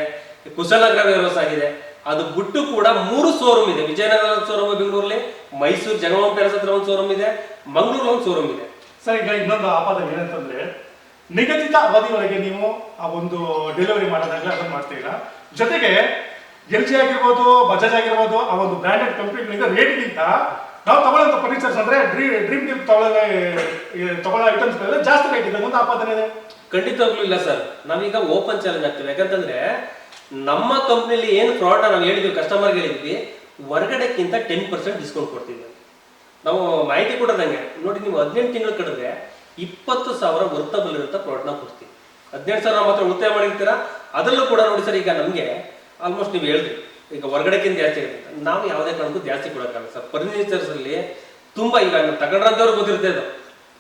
ಕುಶಲನಗರ ವೇರ್ಹೌಸ್ ಆಗಿದೆ. ಅದು ಬಿಟ್ಟು ಕೂಡ 3 ಶೋರೂಮ್ ಇದೆ. ವಿಜಯನಗರ ಶೋರೂಮ್ ಬೆಂಗಳೂರಲ್ಲಿ, ಮೈಸೂರು ಜಗಮೋಹನ್ ಪ್ಯಾಲೇಸ್ ಹತ್ರ ಒಂದು ಶೋರೂಮ್ ಇದೆ, ಮಂಗಳೂರು ಒಂದು ಶೋರೂಮ್ ಇದೆ. ಸರ್, ಈಗ ಇನ್ನೊಂದು ಆಪಾದನೆ ಏನಂತಂದ್ರೆ, ನಿಗದಿತ ಅವಧಿವರೆಗೆ ನೀವು ಆ ಒಂದು ಡೆಲಿವರಿ ಮಾಡೋದಾಗಲಿ ಅದನ್ನು ಮಾಡ್ತೀರಾ. ಜೊತೆಗೆ LG ಆಗಿರ್ಬೋದು, ಬಜಾಜ್ ಆಗಿರ್ಬೋದು, ಆ ಒಂದು ಬ್ರ್ಯಾಂಡೆಡ್ ಕಂಪ್ನಿಗಳಿಂದ ರೇಟ್ಗಿಂತ ನಾವು ತಗೊಳ್ಳೋಂಥ ಫರ್ನಿಚರ್ಸ್ ಅಂದ್ರೆ ಡ್ರೀಮ್ ಡೀಲ್ ತಗೊಳ್ಳೋ ಐಟಮ್ಸ್ ಜಾಸ್ತಿ ರೇಟ್ ಇದೆ ಅಂತ ಆಪಾದನೆ ಇದೆ. ಖಂಡಿತವಾಗ್ಲೂ ಇಲ್ಲ ಸರ್. ನಾವೀಗ ಓಪನ್ ಚಾಲೆಂಜ್ ಆಗ್ತೀವಿ. ಯಾಕಂತಂದ್ರೆ ನಮ್ಮ ಕಂಪ್ನಿಲಿ ಏನು ಫ್ರಾಡ್ ನಾವು ಹೇಳಿದ್ವಿ, ಕಸ್ಟಮರ್ಗೆ ಹೇಳಿದ್ವಿ, ಹೊರಗಡೆಕ್ಕಿಂತ 10% ಡಿಸ್ಕೌಂಟ್ ಕೊಡ್ತೀವಿ. ನಾವು ಮಾಹಿತಿ ಕೊಡೋದಂಗೆ ನೋಡಿ, ನೀವು 18 ತಿಂಗಳು ಕಡಿದ್ರೆ 20,000 ವರ್ತಬಲ್ ಇರುತ್ತಾ ಪ್ರಾಡಕ್ಟ್ನ ಕೊಡ್ತೀವಿ. 18,000 ಮಾತ್ರ ಉಳಿತಾಯ ಮಾಡಿರ್ತೀರಾ. ಅದರಲ್ಲೂ ಕೂಡ ನೋಡಿ ಸರ್, ಈಗ ನಮಗೆ ಆಲ್ಮೋಸ್ಟ್ ನೀವು ಹೇಳಿದ್ರಿ ಈಗ ಹೊರಗಡೆಕ್ಕಿಂತ ಜಾಸ್ತಿ ಇರುತ್ತೆ. ನಾವು ಯಾವುದೇ ಕಾರಣಕ್ಕೂ ಜಾಸ್ತಿ ಕೊಡೋಕ್ಕಾಗಲ್ಲ ಸರ್. ಫರ್ನಿಚರ್ಸಲ್ಲಿ ತುಂಬ ಈಗ ತಗೊಂಡ್ರಂಥವ್ರು ಗೊತ್ತಿರುತ್ತೆ ಅದು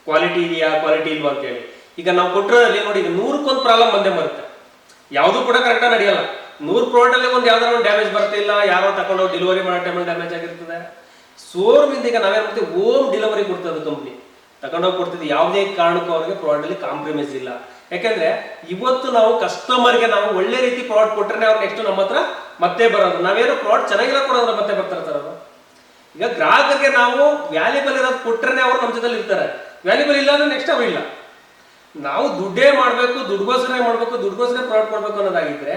ಕ್ವಾಲಿಟಿ ಇದೆಯಾ ಕ್ವಾಲಿಟಿ ಇಲ್ವಾ ಅಂತೇಳಿ. ಈಗ ನಾವು ಕೊಟ್ಟರಲ್ಲಿ ನೋಡಿ, ಈಗ 100ಕ್ಕೆ ಪ್ರಾಬ್ಲಮ್ ಬಂದೇ ಬರುತ್ತೆ. ಯಾವುದೂ ಕೂಡ ಕರೆಕ್ಟಾಗಿ ನಡೆಯಲ್ಲ. 100 ಪ್ರಾಡಕ್ಟಲ್ಲಿ ಒಂದು ಯಾವ್ದಾದ್ರು ಒಂದು ಡ್ಯಾಮೇಜ್ ಬರ್ತಿಲ್ಲ, ಯಾರೋ ತಗೊಂಡು ಡೆಲಿವರಿ ಮಾಡೋ ಟೈಮಲ್ಲಿ ಡ್ಯಾಮೇಜ್ ಆಗಿರ್ತದೆ. ಶೋರೂಮಿಂದ ಈಗ ನಾವೇನು ಮಾಡ್ತೀವಿ, ಹೋಮ್ ಡೆಲಿವರಿ ಕೊಡ್ತದೆ ಕಂಪ್ನಿ, ತಗೊಂಡೋಗಿ ಕೊಡ್ತಿದ್ವಿ. ಯಾವುದೇ ಕಾರಣಕ್ಕೂ ಅವ್ರಿಗೆ ಪ್ರಾಡಕ್ಟಲ್ಲಿ ಕಾಂಪ್ರಮೈಸ್ ಇಲ್ಲ. ಯಾಕೆಂದ್ರೆ ಇವತ್ತು ನಾವು ಕಸ್ಟಮರ್ಗೆ ನಾವು ಒಳ್ಳೆ ರೀತಿ ಪ್ರಾಡಕ್ಟ್ ಕೊಟ್ಟರೆ ಅವ್ರು ನೆಕ್ಸ್ಟ್ ನಮ್ಮ ಹತ್ರ ಮತ್ತೆ ಬರೋದು. ನಾವೇನೋ ಪ್ರಾಡಕ್ಟ್ ಚೆನ್ನಾಗಿಲ್ಲ ಕೊಡೋದ್ರೆ ಮತ್ತೆ ಬರ್ತಾರೆ ಸರ್ ಅವರು. ಈಗ ಗ್ರಾಹಕರಿಗೆ ನಾವು ವ್ಯಾಲ್ಯೂಬಲ್ ಇರೋದು ಕೊಟ್ಟರೆ ಅವ್ರು ನಮ್ಮ ಜೊತೆಲಿ ಇರ್ತಾರೆ. ವ್ಯಾಲ್ಯೂಬಲ್ ಇಲ್ಲ ಅಂದ್ರೆ ನೆಕ್ಸ್ಟ್ ಅವ್ರು ಇಲ್ಲ. ನಾವು ದುಡ್ಡೇ ಮಾಡಬೇಕು, ದುಡ್ಗೋಸ್ಕರ ಮಾಡಬೇಕು, ದುಡ್ಗೋಸ್ಕರ ಪ್ರಾಡಕ್ಟ್ ಕೊಡಬೇಕು ಅನ್ನೋದಾಗಿದ್ರೆ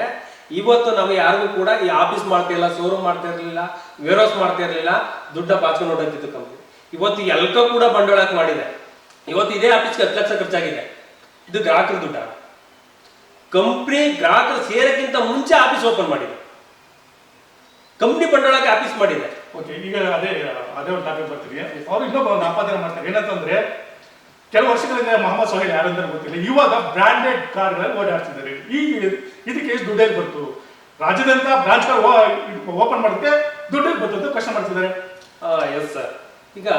ಇವತ್ತು ನಾವು ಯಾರಿಗೂ ಕೂಡ ಈ ಆಫೀಸ್ ಮಾಡ್ತಾ ಇಲ್ಲ, ಶೋರೂಮ್ ಮಾಡ್ತಾ ಇರಲಿಲ್ಲ, ವೇರ್ ಹೌಸ್ ಮಾಡ್ತಾ ಇರಲಿಲ್ಲ, ದುಡ್ಡ ಬಾಚ್ಕೊಂಡು ಹೊರಟಿತ್ತು ಕಂಪ್ನಿ. ಇವತ್ತು ಎಲ್ಕ ಕೂಡ ಬಂಡವಾಳ ಮಾಡಿದೆ. ಇವತ್ತು ಇದೇ ಆಫೀಸ್ಗೆ 10 ಲಕ್ಷ ಖರ್ಚಾಗಿದೆ. ಇದು ಗ್ರಾಹಕರ ದುಡ್ಡ. ಕಂಪ್ನಿ ಗ್ರಾಹಕರು ಸೇರಕ್ಕಿಂತ ಮುಂಚೆ ಆಫೀಸ್ ಓಪನ್ ಮಾಡಿದೆ. ಕಂಪ್ನಿ ಬಂಡವಾಳಕ್ಕೆ ಆಫೀಸ್ ಮಾಡಿದೆ. ಓಕೆ, ಈಗ ಅದೇ ಒಂದು ಟಾಪಿಕ್ ಬರ್ತೀವಿ. ಅವ್ರು ಇನ್ನೊಬ್ಬ ಒಂದು ಆಪಾದನೆ ಮಾಡ್ತಾರೆ. ಏನಂತಂದ್ರೆ, ಕೆಲವು ವರ್ಷಗಳಿಂದ ಮೊಹಮ್ಮದ್ ಸೊಹೈಲ್ ಯಾರಂದ್ರೆ ಗೊತ್ತಿಲ್ಲ, ಇವಾಗ ಬ್ರಾಂಡೆಡ್ ಕಾರ್ಗಳಲ್ಲಿ ಓಡಾಡ್ತಿದ್ದಾರೆ. ಇದಕ್ಕೆ ಎಷ್ಟು ದುಡ್ಡಲ್ಲಿ ಬಂತು? ರಾಜ್ಯದಂತ ಬ್ರಾಂಚ್ ಕಾರ್ ಓಪನ್ ಮಾಡೋದಕ್ಕೆ ದುಡ್ಡಲ್ಲಿ ಬಂತು ಅಂತ ಕ್ವಶನ್ ಮಾಡ್ತಿದ್ದಾರೆ. Yes sir. ಈಗ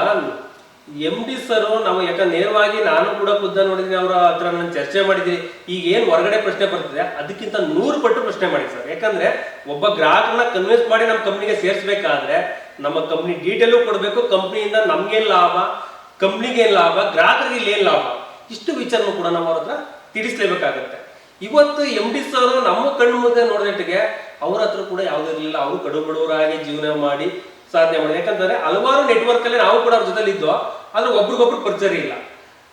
MD ಸರ್ ನಾವು ಯಾಕಂದ್ರೆ ನೇರವಾಗಿ ನಾನು ಕೂಡ ಖುದ್ದ ನೋಡಿದ್ದೀನಿ, ಅವರ ಹತ್ರ ನಾನು ಚರ್ಚೆ ಮಾಡಿದ್ದೀನಿ. ಈಗ ಏನು ಹೊರಗಡೆ ಪ್ರಶ್ನೆ ಬರ್ತಿದೆ ಅದಕ್ಕಿಂತ 100 ಪಟ್ಟು ಪ್ರಶ್ನೆ ಮಾಡಿ ಸರ್. ಯಾಕಂದ್ರೆ ಒಬ್ಬ ಗ್ರಾಹಕರನ್ನ ಕನ್ವಿನ್ಸ್ ಮಾಡಿ ನಮ್ಮ ಕಂಪ್ನಿಗೆ ಸೇರಿಸಬೇಕಾದ್ರೆ ನಮ್ಮ ಕಂಪ್ನಿ ಡೀಟೇಲು ಕೊಡಬೇಕು. ಕಂಪ್ನಿಯಿಂದ ನಮ್ಗೇನು ಲಾಭ, ಕಂಪ್ನಿಗೆ ಏನು ಲಾಭ, ಗ್ರಾಹಕರಿಗೆ ಇಲ್ಲಿ ಏನು ಲಾಭ, ಇಷ್ಟು ವಿಚಾರನೂ ಕೂಡ ನಾವು ಅವ್ರ ಹತ್ರ ತಿಳಿಸ್ಲೇಬೇಕಾಗತ್ತೆ. ಇವತ್ತು MD ಸರ್ ನಮ್ಮ ಕಣ್ಣು ಮುಂದೆ ನೋಡಿದಟ್ಟಿಗೆ ಅವ್ರ ಹತ್ರ ಕೂಡ ಯಾವುದೂ ಇರಲಿಲ್ಲ. ಅವರು ಕಡು ಬಡವರಾಗಿ ಜೀವನ ಮಾಡಿ ಸಾಧನೆ ಮಾಡಿ. ಯಾಕಂತಂದ್ರೆ ಹಲವಾರು ನೆಟ್ವರ್ಕ್ ಅಲ್ಲಿ ನಾವು ಕೂಡ ಅವ್ರ ಜೊತೆಲಿ ಇದ್ದೋ, ಆದ್ರೆ ಒಬ್ರಿಗೊಬ್ರು ಪರಿಚಯ ಇಲ್ಲ.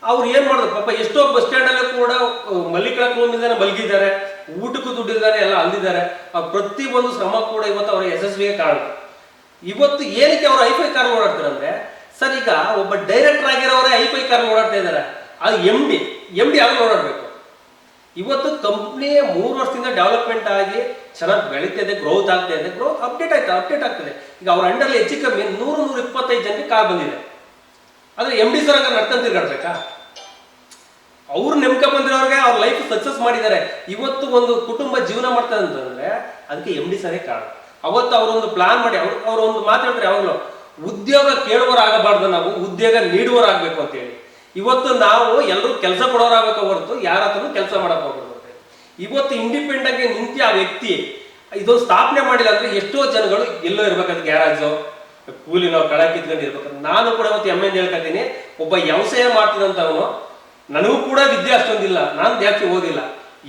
ಅವ್ರು ಏನ್ ಮಾಡಿದ್ರು ಪಾಪ, ಎಷ್ಟೋ ಬಸ್ ಸ್ಟ್ಯಾಂಡ್ ಅಲ್ಲೂ ಕೂಡ ಮಲ್ಲಿಕಳಕ್ಕೆ ಹೋಗಿದ್ದಾರೆ, ಮಲಗಿದ್ದಾರೆ, ಊಟಕ್ಕೂ ದುಡ್ಡಿದ್ದಾರೆ, ಎಲ್ಲ ಅಲ್ದಿದ್ದಾರೆ. ಆ ಪ್ರತಿ ಒಂದು ಶ್ರಮ ಕೂಡ ಇವತ್ತು ಅವರ ಯಶಸ್ವಿಗೆ ಕಾರಣ. ಇವತ್ತು ಏನಕ್ಕೆ ಅವರು ಐಫೈ ಕಾರ್ ಓಡಾಡ್ತಾರೆ ಅಂದ್ರೆ ಸರ್, ಈಗ ಒಬ್ಬ ಡೈರೆಕ್ಟರ್ ಆಗಿರೋರೇ ಐಫೈ ಕಾರ್ ಓಡಾಡ್ತಾ ಇದ್ದಾರೆ. ಅದು MD ಯಾವಾಗ ಓಡಾಡ್ಬೇಕು? ಇವತ್ತು ಕಂಪ್ನಿ 3 ವರ್ಷದಿಂದ ಡೆವಲಪ್ಮೆಂಟ್ ಆಗಿ ಚೆನ್ನಾಗಿ ಬೆಳೀತಾ ಇದೆ, ಗ್ರೋತ್ ಆಗ್ತಾ ಇದೆ, ಗ್ರೋತ್ ಅಪ್ಡೇಟ್ ಆಗ್ತದೆ. ಈಗ ಅವ್ರ ಅಂಡರ್ಲಿ ಹೆಚ್ಚು ಕಮ್ಮಿ 100-125 ಜನಕ್ಕೆ ಕಾರ್ ಬಂದಿದೆ. ಆದ್ರೆ MD ಸರ್ ಹಂಗ ನಡ್ಕೊಂಡು ತಿರ್ಗಾಡ್ಬೇಕಾ? ಅವ್ರು ನೆಮ್ಕ ಬಂದಿರೋರಿಗೆ ಅವ್ರ ಲೈಫ್ ಸಕ್ಸಸ್ ಮಾಡಿದ್ದಾರೆ. ಇವತ್ತು ಒಂದು ಕುಟುಂಬ ಜೀವನ ಮಾಡ್ತಾರೆ ಅಂತಂದ್ರೆ ಅದಕ್ಕೆ MD ಸರೇ ಕಾರಣ. ಅವತ್ತು ಅವರೊಂದು ಪ್ಲಾನ್ ಮಾಡಿ ಅವ್ರು ಒಂದು ಮಾತಾಡ್ತಾರೆ, ಯಾವಾಗಲೂ ಉದ್ಯೋಗ ಕೇಳುವರಾಗಬಾರ್ದು, ನಾವು ಉದ್ಯೋಗ ನೀಡುವರಾಗಬೇಕು ಅಂತ ಹೇಳಿ. ಇವತ್ತು ನಾವು ಎಲ್ಲರೂ ಕೆಲಸ ಕೊಡೋರಾಗಬೇಕು ಹೊರತು ಯಾರ ಹತ್ರನೂ ಕೆಲಸ ಮಾಡಕ್ ಹೋಗ್ಬಾರ್ದು. ಇವತ್ತು ಇಂಡಿಪೆಂಡೆಂಟ್ ಆಗಿ ನಿಂತಿ ಆ ವ್ಯಕ್ತಿ ಇದೊಂದು ಸ್ಥಾಪನೆ ಮಾಡಿಲ್ಲ ಅಂದ್ರೆ ಎಷ್ಟೋ ಜನಗಳು ಎಲ್ಲೋ ಇರ್ಬೇಕಾದ್ರೆ ಗ್ಯಾರಾಜು ಕೂಲಿ ನಾವು ಕಳ ಕಿತ್ಕೊಂಡು ಇರ್ಬೇಕಾದ್ರೆ. ನಾನು ಕೂಡ ಇವತ್ತು ಹೆಮ್ಮೆಯಿಂದ ಹೇಳ್ಕೊತೀನಿ, ಒಬ್ಬ ವ್ಯವಸಾಯ ಮಾಡ್ತಿದಂತವನು, ನನಗೂ ಕೂಡ ವಿದ್ಯೆ ಅಷ್ಟೊಂದಿಲ್ಲ, ನಾನು ಜಾಸ್ತಿ ಓದಿಲ್ಲ,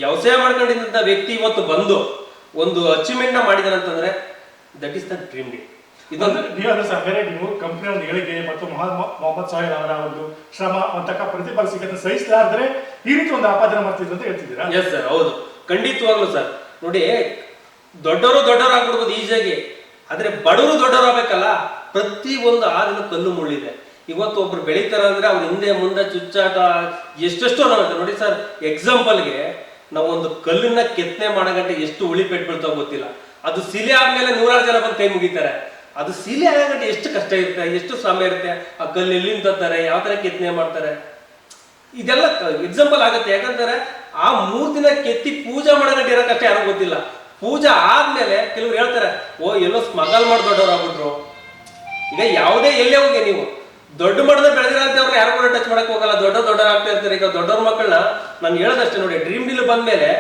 ವ್ಯವಸಾಯ ಮಾಡ್ಕೊಂಡಿದ್ದಂಥ ವ್ಯಕ್ತಿ ಇವತ್ತು ಬಂದು ಒಂದು ಅಚೀವ್ಮೆಂಟ್ ಮಾಡಿದಾನಂತಂದ್ರೆ that is the dream day. ಇದೊಂದು ನೀವು ಬೇರೆ ನೀವು ಕಂಪ್ನಿ ಒಂದು ಹೇಳಿಕೆ ಮತ್ತು ಮೊಹಮ್ಮದ್ ಸೊಹೈಲ್ ಅವರ ಒಂದು ಶ್ರಮ ಅಂತಕ್ಕ ಪ್ರತಿಫಲ ಸಿಗತ್ತೆ ಸಹಿಸಲಾರ್ದ್ರೆ ಈ ರೀತಿ ಒಂದು ಆಪಾದನೆ ಮಾಡ್ತಿದ್ರು ಅಂತ ಹೇಳ್ತಿದ್ದೀರಾ? ಎಸ್ ಸರ್, ಹೌದು, ಖಂಡಿತವಾಗ್ಲು ಸರ್. ನೋಡಿ, ದೊಡ್ಡವರು ಆಗ್ಬಿಡ್ಬೋದು ಈಸಿಯಾಗಿ, ಆದ್ರೆ ಬಡವರು ದೊಡ್ಡವರಾಗಬೇಕಲ್ಲ. ಪ್ರತಿ ಒಂದು ಆದಿನ ಕಲ್ಲು ಮುಳ್ಳಿದೆ. ಇವತ್ತು ಒಬ್ರು ಬೆಳೀತಾರ ಅಂದ್ರೆ ಅವ್ರ ಹಿಂದೆ ಮುಂದೆ ಚುಚ್ಚಾಟ ಎಷ್ಟೆಷ್ಟೋ ನಾವಿದೆ. ನೋಡಿ ಸರ್, ಎಕ್ಸಾಂಪಲ್ಗೆ ನಾವು ಒಂದು ಕಲ್ಲನ್ನ ಕೆತ್ತನೆ ಮಾಡೋ ಗಂಟೆ ಎಷ್ಟು ಉಳಿ ಪೆಟ್ಬಿಡ್ತಾವ ಗೊತ್ತಿಲ್ಲ. ಅದು ಸಿಲೆ ಆದ್ಮೇಲೆ 100 ಜನ ಬಂದು ಕೈ ಮುಗಿತಾರೆ. ಅದು ಸಿಲೆ ಆಗಂಟೆ ಎಷ್ಟು ಕಷ್ಟ ಇರುತ್ತೆ, ಎಷ್ಟು ಶ್ರಮ ಇರುತ್ತೆ. ಆ ಕಲ್ಲು ಎಲ್ಲಿಂದ ತರ್ತಾರೆ, ಯಾವ ತರ ಕೆತ್ತನೆ ಮಾಡ್ತಾರೆ, ಇದೆಲ್ಲ ಎಕ್ಸಾಂಪಲ್ ಆಗುತ್ತೆ. ಯಾಕಂತಾರೆ ಆ 3 ದಿನ ಕೆತ್ತಿ ಪೂಜೆ ಮಾಡೋ ಗಂಟೆ ಇರೋ ಕಷ್ಟ ಯಾರು ಗೊತ್ತಿಲ್ಲ. ಪೂಜೆ ಆದ್ಮೇಲೆ ಕೆಲವ್ರು ಹೇಳ್ತಾರೆ, ಓ ಎಲ್ಲೋ ಸ್ಮಗಲ್ ಮಾಡಿ ದೊಡ್ಡವ್ರಾಗ್ಬಿಟ್ರು. ಈಗ ಯಾವುದೇ ಎಲ್ಲೇ ಹೋಗಿ ನೀವು ದೊಡ್ಡ ಮಟ್ಟದ ಬೆಳೆದಿರ ಅಂತ ಅವ್ರನ್ನ ಯಾರು ಕೂಡ ಟಚ್ ಮಾಡಕ್ ಹೋಗಲ್ಲ. ದೊಡ್ಡವರಾಗ್ತಾ ಇರ್ತಾರೆ. ಈಗ ದೊಡ್ಡವ್ರ ಮಕ್ಕಳನ್ನ ನಾನು ಹೇಳೋದಷ್ಟೇ ನೋಡಿ, ಡ್ರೀಮ್ ಡೀಲ್ ಬಂದ್ಮೇಲೆ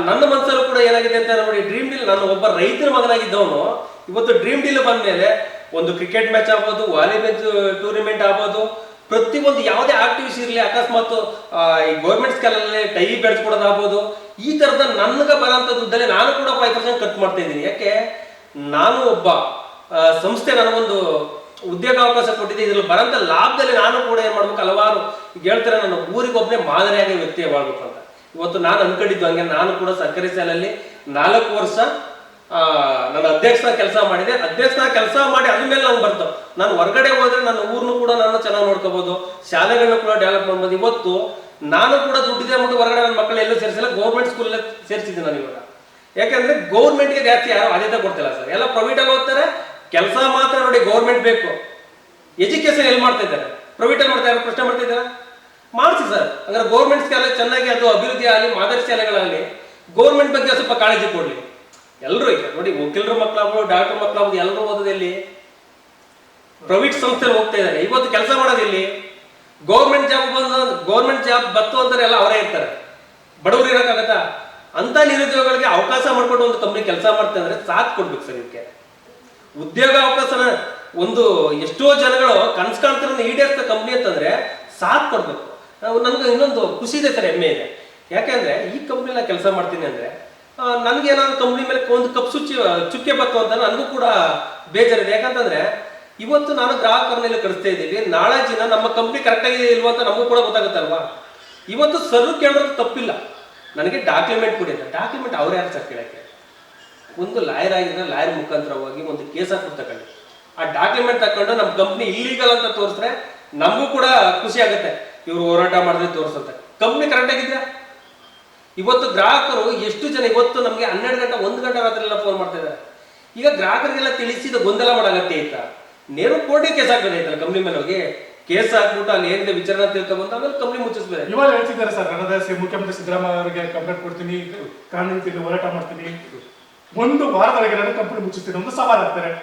ನನ್ನ ಮನಸ್ಸಲ್ಲೂ ಕೂಡ ಏನಾಗಿದೆ ಅಂತ ನೋಡಿ, ಡ್ರೀಮ್ ಡೀಲ್ ನಾನು ಒಬ್ಬ ರೈತರ ಮಗನಾಗಿದ್ದವನು ಇವತ್ತು ಡ್ರೀಮ್ ಡೀಲ್ ಬಂದ್ಮೇಲೆ ಒಂದು ಕ್ರಿಕೆಟ್ ಮ್ಯಾಚ್ ಆಗ್ಬೋದು, ವಾಲಿಬಾಲ್ ಟೂರ್ನಿಮೆಂಟ್ ಆಗ್ಬೋದು, ಪ್ರತಿಯೊಂದು ಯಾವುದೇ ಆಕ್ಟಿವಿಟೀಸ್ ಇರಲಿ, ಅಕಸ್ಮಾತ್ ಈ ಗೌರ್ಮೆಂಟ್ ಸ್ಕೂಲಲ್ಲಿ ಟೈ ಬೆಳೆಸ್ಕೊಡೋದಾಗ್ಬೋದು, ಈ ತರದ ನನ್ಗೆ ಬರೋಂಥ ದುಡ್ಡಲ್ಲಿ ನಾನು ಕೂಡ 5% ಖರ್ಚು ಮಾಡ್ತಾ ಇದ್ದೀನಿ. ಯಾಕೆ, ನಾನು ಒಬ್ಬ ಸಂಸ್ಥೆ ನನಗೊಂದು ಉದ್ಯೋಗಾವಕಾಶ ಕೊಟ್ಟಿದೆ. ಇದ್ರಲ್ಲಿ ಬರೋಂಥ ಲಾಭದಲ್ಲಿ ನಾನು ಕೂಡ ಏನ್ ಮಾಡ್ಬೇಕು, ಹಲವಾರು ಈಗ ಹೇಳ್ತಾರೆ ನನ್ನ ಊರಿಗೊಬ್ಬನೇ ಮಾದರಿಯಾಗಿ ವ್ಯಕ್ತಿ ಮಾಡ್ಬೇಕು ಅಂತ. ಇವತ್ತು ನಾನು ಅನ್ಕೊಂಡಿದ್ದು ಹಂಗೆ. ನಾನು ಕೂಡ ಸರ್ಕಾರಿ ಶಾಲೆಯಲ್ಲಿ 4 ವರ್ಷ ನನ್ನ ಅಧ್ಯಕ್ಷನ ಕೆಲಸ ಮಾಡಿದೆ. ಅಧ್ಯಕ್ಷನ ಕೆಲಸ ಮಾಡಿ ಅದ್ಮೇಲೆ ನಂಗೆ ಬರ್ತು. ನಾನು ಹೊರಗಡೆ ಹೋದ್ರೆ ನನ್ನ ಊರ್ನು ಕೂಡ ನಾನು ಚೆನ್ನಾಗಿ ನೋಡ್ಕೋಬಹುದು, ಶಾಲೆಗಳನ್ನ ಕೂಡ ಡೆವಲಪ್ ಮಾಡ್ಬೋದು. ಇವತ್ತು ನಾನು ಕೂಡ ದುಡ್ಡಿದೆ ಮತ್ತು ಹೊರಗಡೆ ನನ್ನ ಮಕ್ಕಳು ಎಲ್ಲೂ ಸೇರಿಸಿಲ್ಲ, ಗೌರ್ಮೆಂಟ್ ಸ್ಕೂಲಲ್ಲೇ ಸೇರಿಸಿದ್ದೀನಿ ನಾನು ಇವಾಗ. ಯಾಕಂದ್ರೆ ಗೌರ್ಮೆಂಟ್ಗೆ ಜಾಸ್ತಿ ಯಾರು ಆದ್ಯತೆ ಕೊಡ್ತಿಲ್ಲ ಸರ್. ಎಲ್ಲ ಪ್ರೈವೇಟ್ ಅಲ್ಲಿ ಓದ್ತಾರೆ, ಕೆಲಸ ಮಾತ್ರ ನೋಡಿ ಗೌರ್ಮೆಂಟ್ ಬೇಕು. ಎಜುಕೇಶನ್ ಎಲ್ಲಿ ಮಾಡ್ತಾ ಇದ್ದಾರೆ, ಪ್ರೈವೇಟ್ ಅಲ್ಲಿ ಮಾಡ್ತಾ ಇದ್ದಾರೆ, ಪ್ರಶ್ನೆ ಮಾಡ್ತಾ ಇದ್ದಾರೆ, ಮಾಡಿಸಿ ಸರ್. ಅಂದ್ರೆ ಗೌರ್ಮೆಂಟ್ ಶಾಲೆ ಚೆನ್ನಾಗಿ ಅದು ಅಭಿವೃದ್ಧಿ ಆಗಲಿ, ಮಾದರಿ ಶಾಲೆಗಳಲ್ಲಿ ಗೌರ್ಮೆಂಟ್ ಬಗ್ಗೆ ಸ್ವಲ್ಪ ಕಾಳಜಿ ಕೊಡ್ಲಿ. ಎಲ್ಲರೂ ಈಗ ನೋಡಿ, ವಕೀಲರ ಮಕ್ಕಳಾಗ್ಬೋದು, ಡಾಕ್ಟರ್ ಮಕ್ಕಳಾಗ್ಬೋದು, ಎಲ್ಲರೂ ಓದೋದಿಲ್ಲಿ ಪ್ರೈವೇಟ್ ಸಂಸ್ಥೆಯಲ್ಲಿ ಹೋಗ್ತಾ ಇದ್ದಾರೆ. ಇವತ್ತು ಕೆಲಸ ಮಾಡೋದಿಲ್ಲಿ ಗೌರ್ಮೆಂಟ್ ಜಾಬ್ ಬತ್ತು ಅಂತಾರೆ, ಎಲ್ಲ ಅವರೇ ಇರ್ತಾರೆ. ಬಡವರು ಇರೋಕ್ಕಾಗತ್ತಾ? ಅಂತ ನಿರುದ್ಯೋಗಿಗಳಿಗೆ ಅವಕಾಶ ಮಾಡ್ಕೊಂಡು ಒಂದು ಕಂಪ್ನಿ ಕೆಲಸ ಮಾಡ್ತಾ ಅಂದ್ರೆ ಸಾಥ್ ಕೊಡ್ಬೇಕು ಸರ್. ಇದಕ್ಕೆ ಉದ್ಯೋಗ ಅವಕಾಶನ ಒಂದು ಎಷ್ಟೋ ಜನಗಳು ಕನ್ಸು ಕಾಣ್ತಿರೋ ಈಡೇರಿಸಿದ ಕಂಪ್ನಿ ಅಂತಂದ್ರೆ ಸಾಥ್ ಕೊಡ್ಬೇಕು. ನನ್ಗೆ ಇನ್ನೊಂದು ಖುಷಿ ಇದೆ ಸರ್, ಹೆಮ್ಮೆ ಇದೆ. ಯಾಕೆಂದ್ರೆ ಈ ಕಂಪ್ನಿನ ಕೆಲಸ ಮಾಡ್ತೀನಿ ಅಂದ್ರೆ ನನ್ಗೇನಾದ್ರು ಕಂಪ್ನಿ ಮೇಲೆ ಒಂದು ಕಪ್ ಚುಕ್ಕೆ ಬತ್ತು ಅಂತ ನನಗೂ ಕೂಡ ಬೇಜಾರಿದೆ. ಯಾಕಂತಂದ್ರೆ ಇವತ್ತು ನಾನು ಗ್ರಾಹಕರನ್ನೆಲ್ಲ ಕಳಿಸ್ತಾ ಇದ್ದೀವಿ, ನಾಳೆ ದಿನ ನಮ್ಮ ಕಂಪ್ನಿ ಕರೆಕ್ಟಾಗಿದೆ ಇಲ್ವಾ ಅಂತ ನಮಗೂ ಕೂಡ ಗೊತ್ತಾಗುತ್ತಲ್ವಾ. ಇವತ್ತು ಸರ್ ಕೇಳೋದು ತಪ್ಪಿಲ್ಲ, ನನಗೆ ಡಾಕ್ಯುಮೆಂಟ್ ಕೊಡಿ ಅಂತ. ಡಾಕ್ಯುಮೆಂಟ್ ಅವ್ರು ಯಾರು ಸರ್ ಕೇಳಕ್ಕೆ? ಒಂದು ಲಾಯರ್ ಆಗಿದ್ರೆ ಲಾಯರ್ ಮುಖಾಂತರವಾಗಿ ಒಂದು ಕೇಸ್ ಹಾಕಿ ತಗೊಂಡು ಆ ಡಾಕ್ಯುಮೆಂಟ್ ತಕೊಂಡು ನಮ್ಮ ಕಂಪ್ನಿ ಇಲ್ಲೀಗಲ್ ಅಂತ ತೋರಿಸಿದ್ರೆ ನಮಗೂ ಕೂಡ ಖುಷಿ ಆಗುತ್ತೆ. ಇವರು ಹೋರಾಟ ಮಾಡಿದ್ರೆ ತೋರಿಸುತ್ತೆ ಕಂಪ್ನಿ ಕರೆಕ್ಟ್ ಆಗಿದ್ರೆ. ಇವತ್ತು ಗ್ರಾಹಕರು ಎಷ್ಟು ಜನ ಇವತ್ತು ನಮಗೆ 12 ಗಂಟೆ 1 ಗಂಟೆ ರಾತ್ರಿ ಎಲ್ಲ ಫೋನ್ ಮಾಡ್ತಾ ಇದ್ದಾರೆ. ಈಗ ಗ್ರಾಹಕರಿಗೆಲ್ಲ ತಿಳಿಸಿದ ಗೊಂದಲ ಮಾಡಾಗತ್ತೆ ಆಯ್ತಾ, ನೇರ ಕೋರ್ಟಿಗೆ ಕೇಸ್ ಹಾಕ್ಬೇಕಾಯ್ತಲ್ಲ. ಕಂಪ್ನಿ ಮೇಲೆ ಹೋಗಿ ಕೇಸ್ ಹಾಕ್ಬಿಟ್ಟು ಅಲ್ಲಿ ಏನಿದೆ ವಿಚಾರಣೆ ತಿಳ್ಕೊಂಡ್ಬಂದು ಆಮೇಲೆ ಕಂಪ್ನಿ ಮುಚ್ಚಿಸ್ಬೇಕು. ಇವಾಗ ಹೇಳ್ತಿದ್ದಾರೆ ಸರ್, ನನ್ನ ಮುಖ್ಯಮಂತ್ರಿ ಸಿದ್ದರಾಮಯ್ಯ ಅವರಿಗೆ ಕಂಪ್ಲೇಂಟ್ ಕೊಡ್ತೀನಿ, ಕಾನೂನು ರೀತಿಯಲ್ಲಿ ಹೋರಾಟ ಮಾಡ್ತೀನಿ, 1 ವಾರದೊಳಗೆ ನನ್ನ ಕಂಪ್ನಿ ಮುಚ್ಚಿಸ್ತೀನಿ ಒಂದು ಸವಾಲ್ ಆಗ್ತಾರೆ.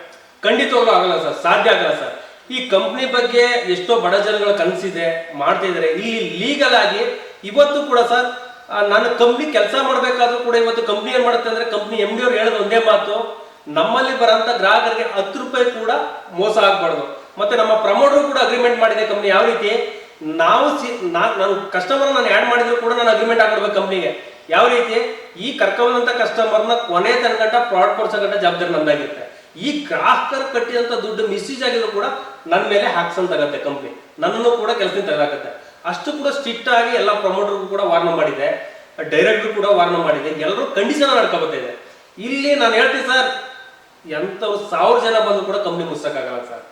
ಖಂಡಿತವಾಗ್ಲೂ ಆಗಲ್ಲ ಸರ್, ಸಾಧ್ಯ ಆಗಲ್ಲ ಸರ್. ಈ ಕಂಪ್ನಿ ಬಗ್ಗೆ ಎಷ್ಟೋ ಬಡ ಜನಗಳ ಕನಸಿದೆ, ಮಾಡ್ತಾ ಇದ್ದಾರೆ. ಇಲ್ಲಿ ಲೀಗಲ್ ಆಗಿ ಇವತ್ತು ಕೂಡ ಸರ್ ನಾನು ಕಂಪ್ನಿ ಕೆಲಸ ಮಾಡ್ಬೇಕಾದ್ರೂ ಕೂಡ ಇವತ್ತು ಕಂಪ್ನಿ ಏನ್ ಮಾಡುತ್ತೆ ಅಂದ್ರೆ, ಕಂಪ್ನಿ MD ಅವ್ರು ಹೇಳೋದು ಒಂದೇ ಮಾತು, ನಮ್ಮಲ್ಲಿ ಬರೋಂಥ ಗ್ರಾಹಕರಿಗೆ 10 ರೂಪಾಯಿ ಕೂಡ ಮೋಸ ಆಗ್ಬಾರ್ದು. ಮತ್ತೆ ನಮ್ಮ ಪ್ರಮೋಟರ್ ಕೂಡ ಅಗ್ರಿಮೆಂಟ್ ಮಾಡಿದೆ ಕಂಪ್ನಿ. ಯಾವ ರೀತಿ ನಾವು ನಾನು ಕಸ್ಟಮರ್ ನಾನು ಆ್ಯಡ್ ಮಾಡಿದ್ರು ಕೂಡ ನಾನು ಅಗ್ರಿಮೆಂಟ್ ಹಾಕೊಡ್ಬೇಕು ಕಂಪ್ನಿಗೆ. ಯಾವ ರೀತಿ ಈ ಕರ್ಕೊಂಡಂತ ಕಸ್ಟಮರ್ನ ಕೊನೆ ತನಕ ಪ್ರಾಡಕ್ಟ್ ಕೊಡ್ಸೋ ಗಂಟ ಜವಾಬ್ದಾರಿ ನಮ್ದಾಗಿರುತ್ತೆ. ಈ ಗ್ರಾಹಕರು ಕಟ್ಟಿದಂತ ದುಡ್ಡು ಮಿಸ್ಯೂಸ್ ಆಗಿದ್ರು ಕೂಡ ನನ್ನ ಮೇಲೆ ಹಾಕ್ಸಂತಾಗತ್ತೆ ಕಂಪ್ನಿ, ನನ್ನನ್ನು ಕೂಡ ಕೆಲಸದಿಂದ ತೆಗೆದಾಕತ್ತೆ. ಅಷ್ಟು ಕೂಡ ಸ್ಟ್ರಿಕ್ಟ್ ಆಗಿ ಎಲ್ಲ ಪ್ರಮೋಟರ್ಗೂ ಕೂಡ ವಾರ್ನ್ ಮಾಡಿದೆ, ಡೈರೆಕ್ಟರ್ ಕೂಡ ವಾರ್ನ್ ಮಾಡಿದೆ. ಎಲ್ಲರೂ ಕಂಡೀಷನ್ ನಡ್ಕೊಬತ್ತಿದೆ. ಇಲ್ಲಿ ನಾನು ಹೇಳ್ತೀನಿ ಸರ್, ಎಂಥವ್ರು 1000 ಜನ ಬಂದ್ರು ಕೂಡ ಕಂಪ್ನಿ ಮುಚ್ಚಕ್ಕಾಗಲ್ಲ ಸರ್.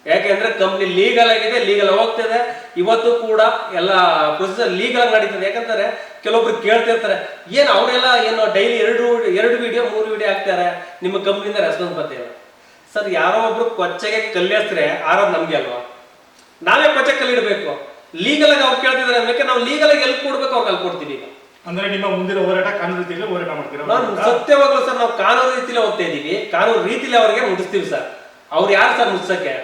ಯಾಕೆಂದ್ರೆ ಕಂಪ್ನಿ ಲೀಗಲ್ ಆಗಿದೆ, ಲೀಗಲ್ ಹೋಗ್ತಿದೆ. ಇವತ್ತು ಕೂಡ ಎಲ್ಲ ಪ್ರೊಸೀಜರ್ ಲೀಗಲ್ ಆಗಿ ನಡೀತದೆ. ಯಾಕಂತಾರೆ ಕೆಲವೊಬ್ರು ಕೇಳ್ತಿರ್ತಾರೆ, ಏನು ಅವರೆಲ್ಲ ಏನು ಡೈಲಿ 2 ವಿಡಿಯೋ 3 ವಿಡಿಯೋ ಹಾಕ್ತಾರೆ, ನಿಮ್ಮ ಕಂಪ್ನಿಯಿಂದ ರೆಸ್ಪಾನ್ಸ್ ಬರ್ತಿಲ್ಲ. ಸರ್, ಯಾರೋ ಒಬ್ರು ಕೊಚ್ಚೆಗೆ ಕಲ್ಲೆಸ್ರೆ ಆರೋದು ನಮ್ಗೆ ಅಲ್ವಾ? ನಾವೇ ಕೊಚ್ಚೆಗೆ ಕಲ್ಲಿಡ್ಬೇಕು. ಲೀಗಲ್ ಆಗಿ ಅವ್ರು ಕೇಳ್ತಿದ್ದಾರೆ ಅಂದ್ಮೇಲೆ ನಾವು ಲೀಗಲ್ ಆಗಿ ಎಲ್ಲಿ ಕೊಡ್ಬೇಕು ಅವ್ರಿಗೆ ಅಲ್ಲಿ ಕೊಡ್ತೀವಿ. ಈಗ ಅಂದ್ರೆ ನಿಮ್ಮ ಮುಂದಿನ ಹೋರಾಟ ಕಾನೂನು ರೀತಿಯಲ್ಲಿ ಹೋರಾಟ ಮಾಡ್ತೀರಾ? ನಾನು ಸತ್ಯವಾಗಲು ಸರ್, ನಾವು ಕಾನೂನು ರೀತಿಯಲ್ಲಿ ಹೋಗ್ತಾ ಇದೀವಿ, ಕಾನೂನು ರೀತಿಯಲ್ಲಿ ಅವರಿಗೆ ಮುಗಿಸ್ತೀವಿ ಸರ್. ಅವ್ರು ಯಾರು ಸರ್ ಮುಗಿಸಕ್ಕೆ?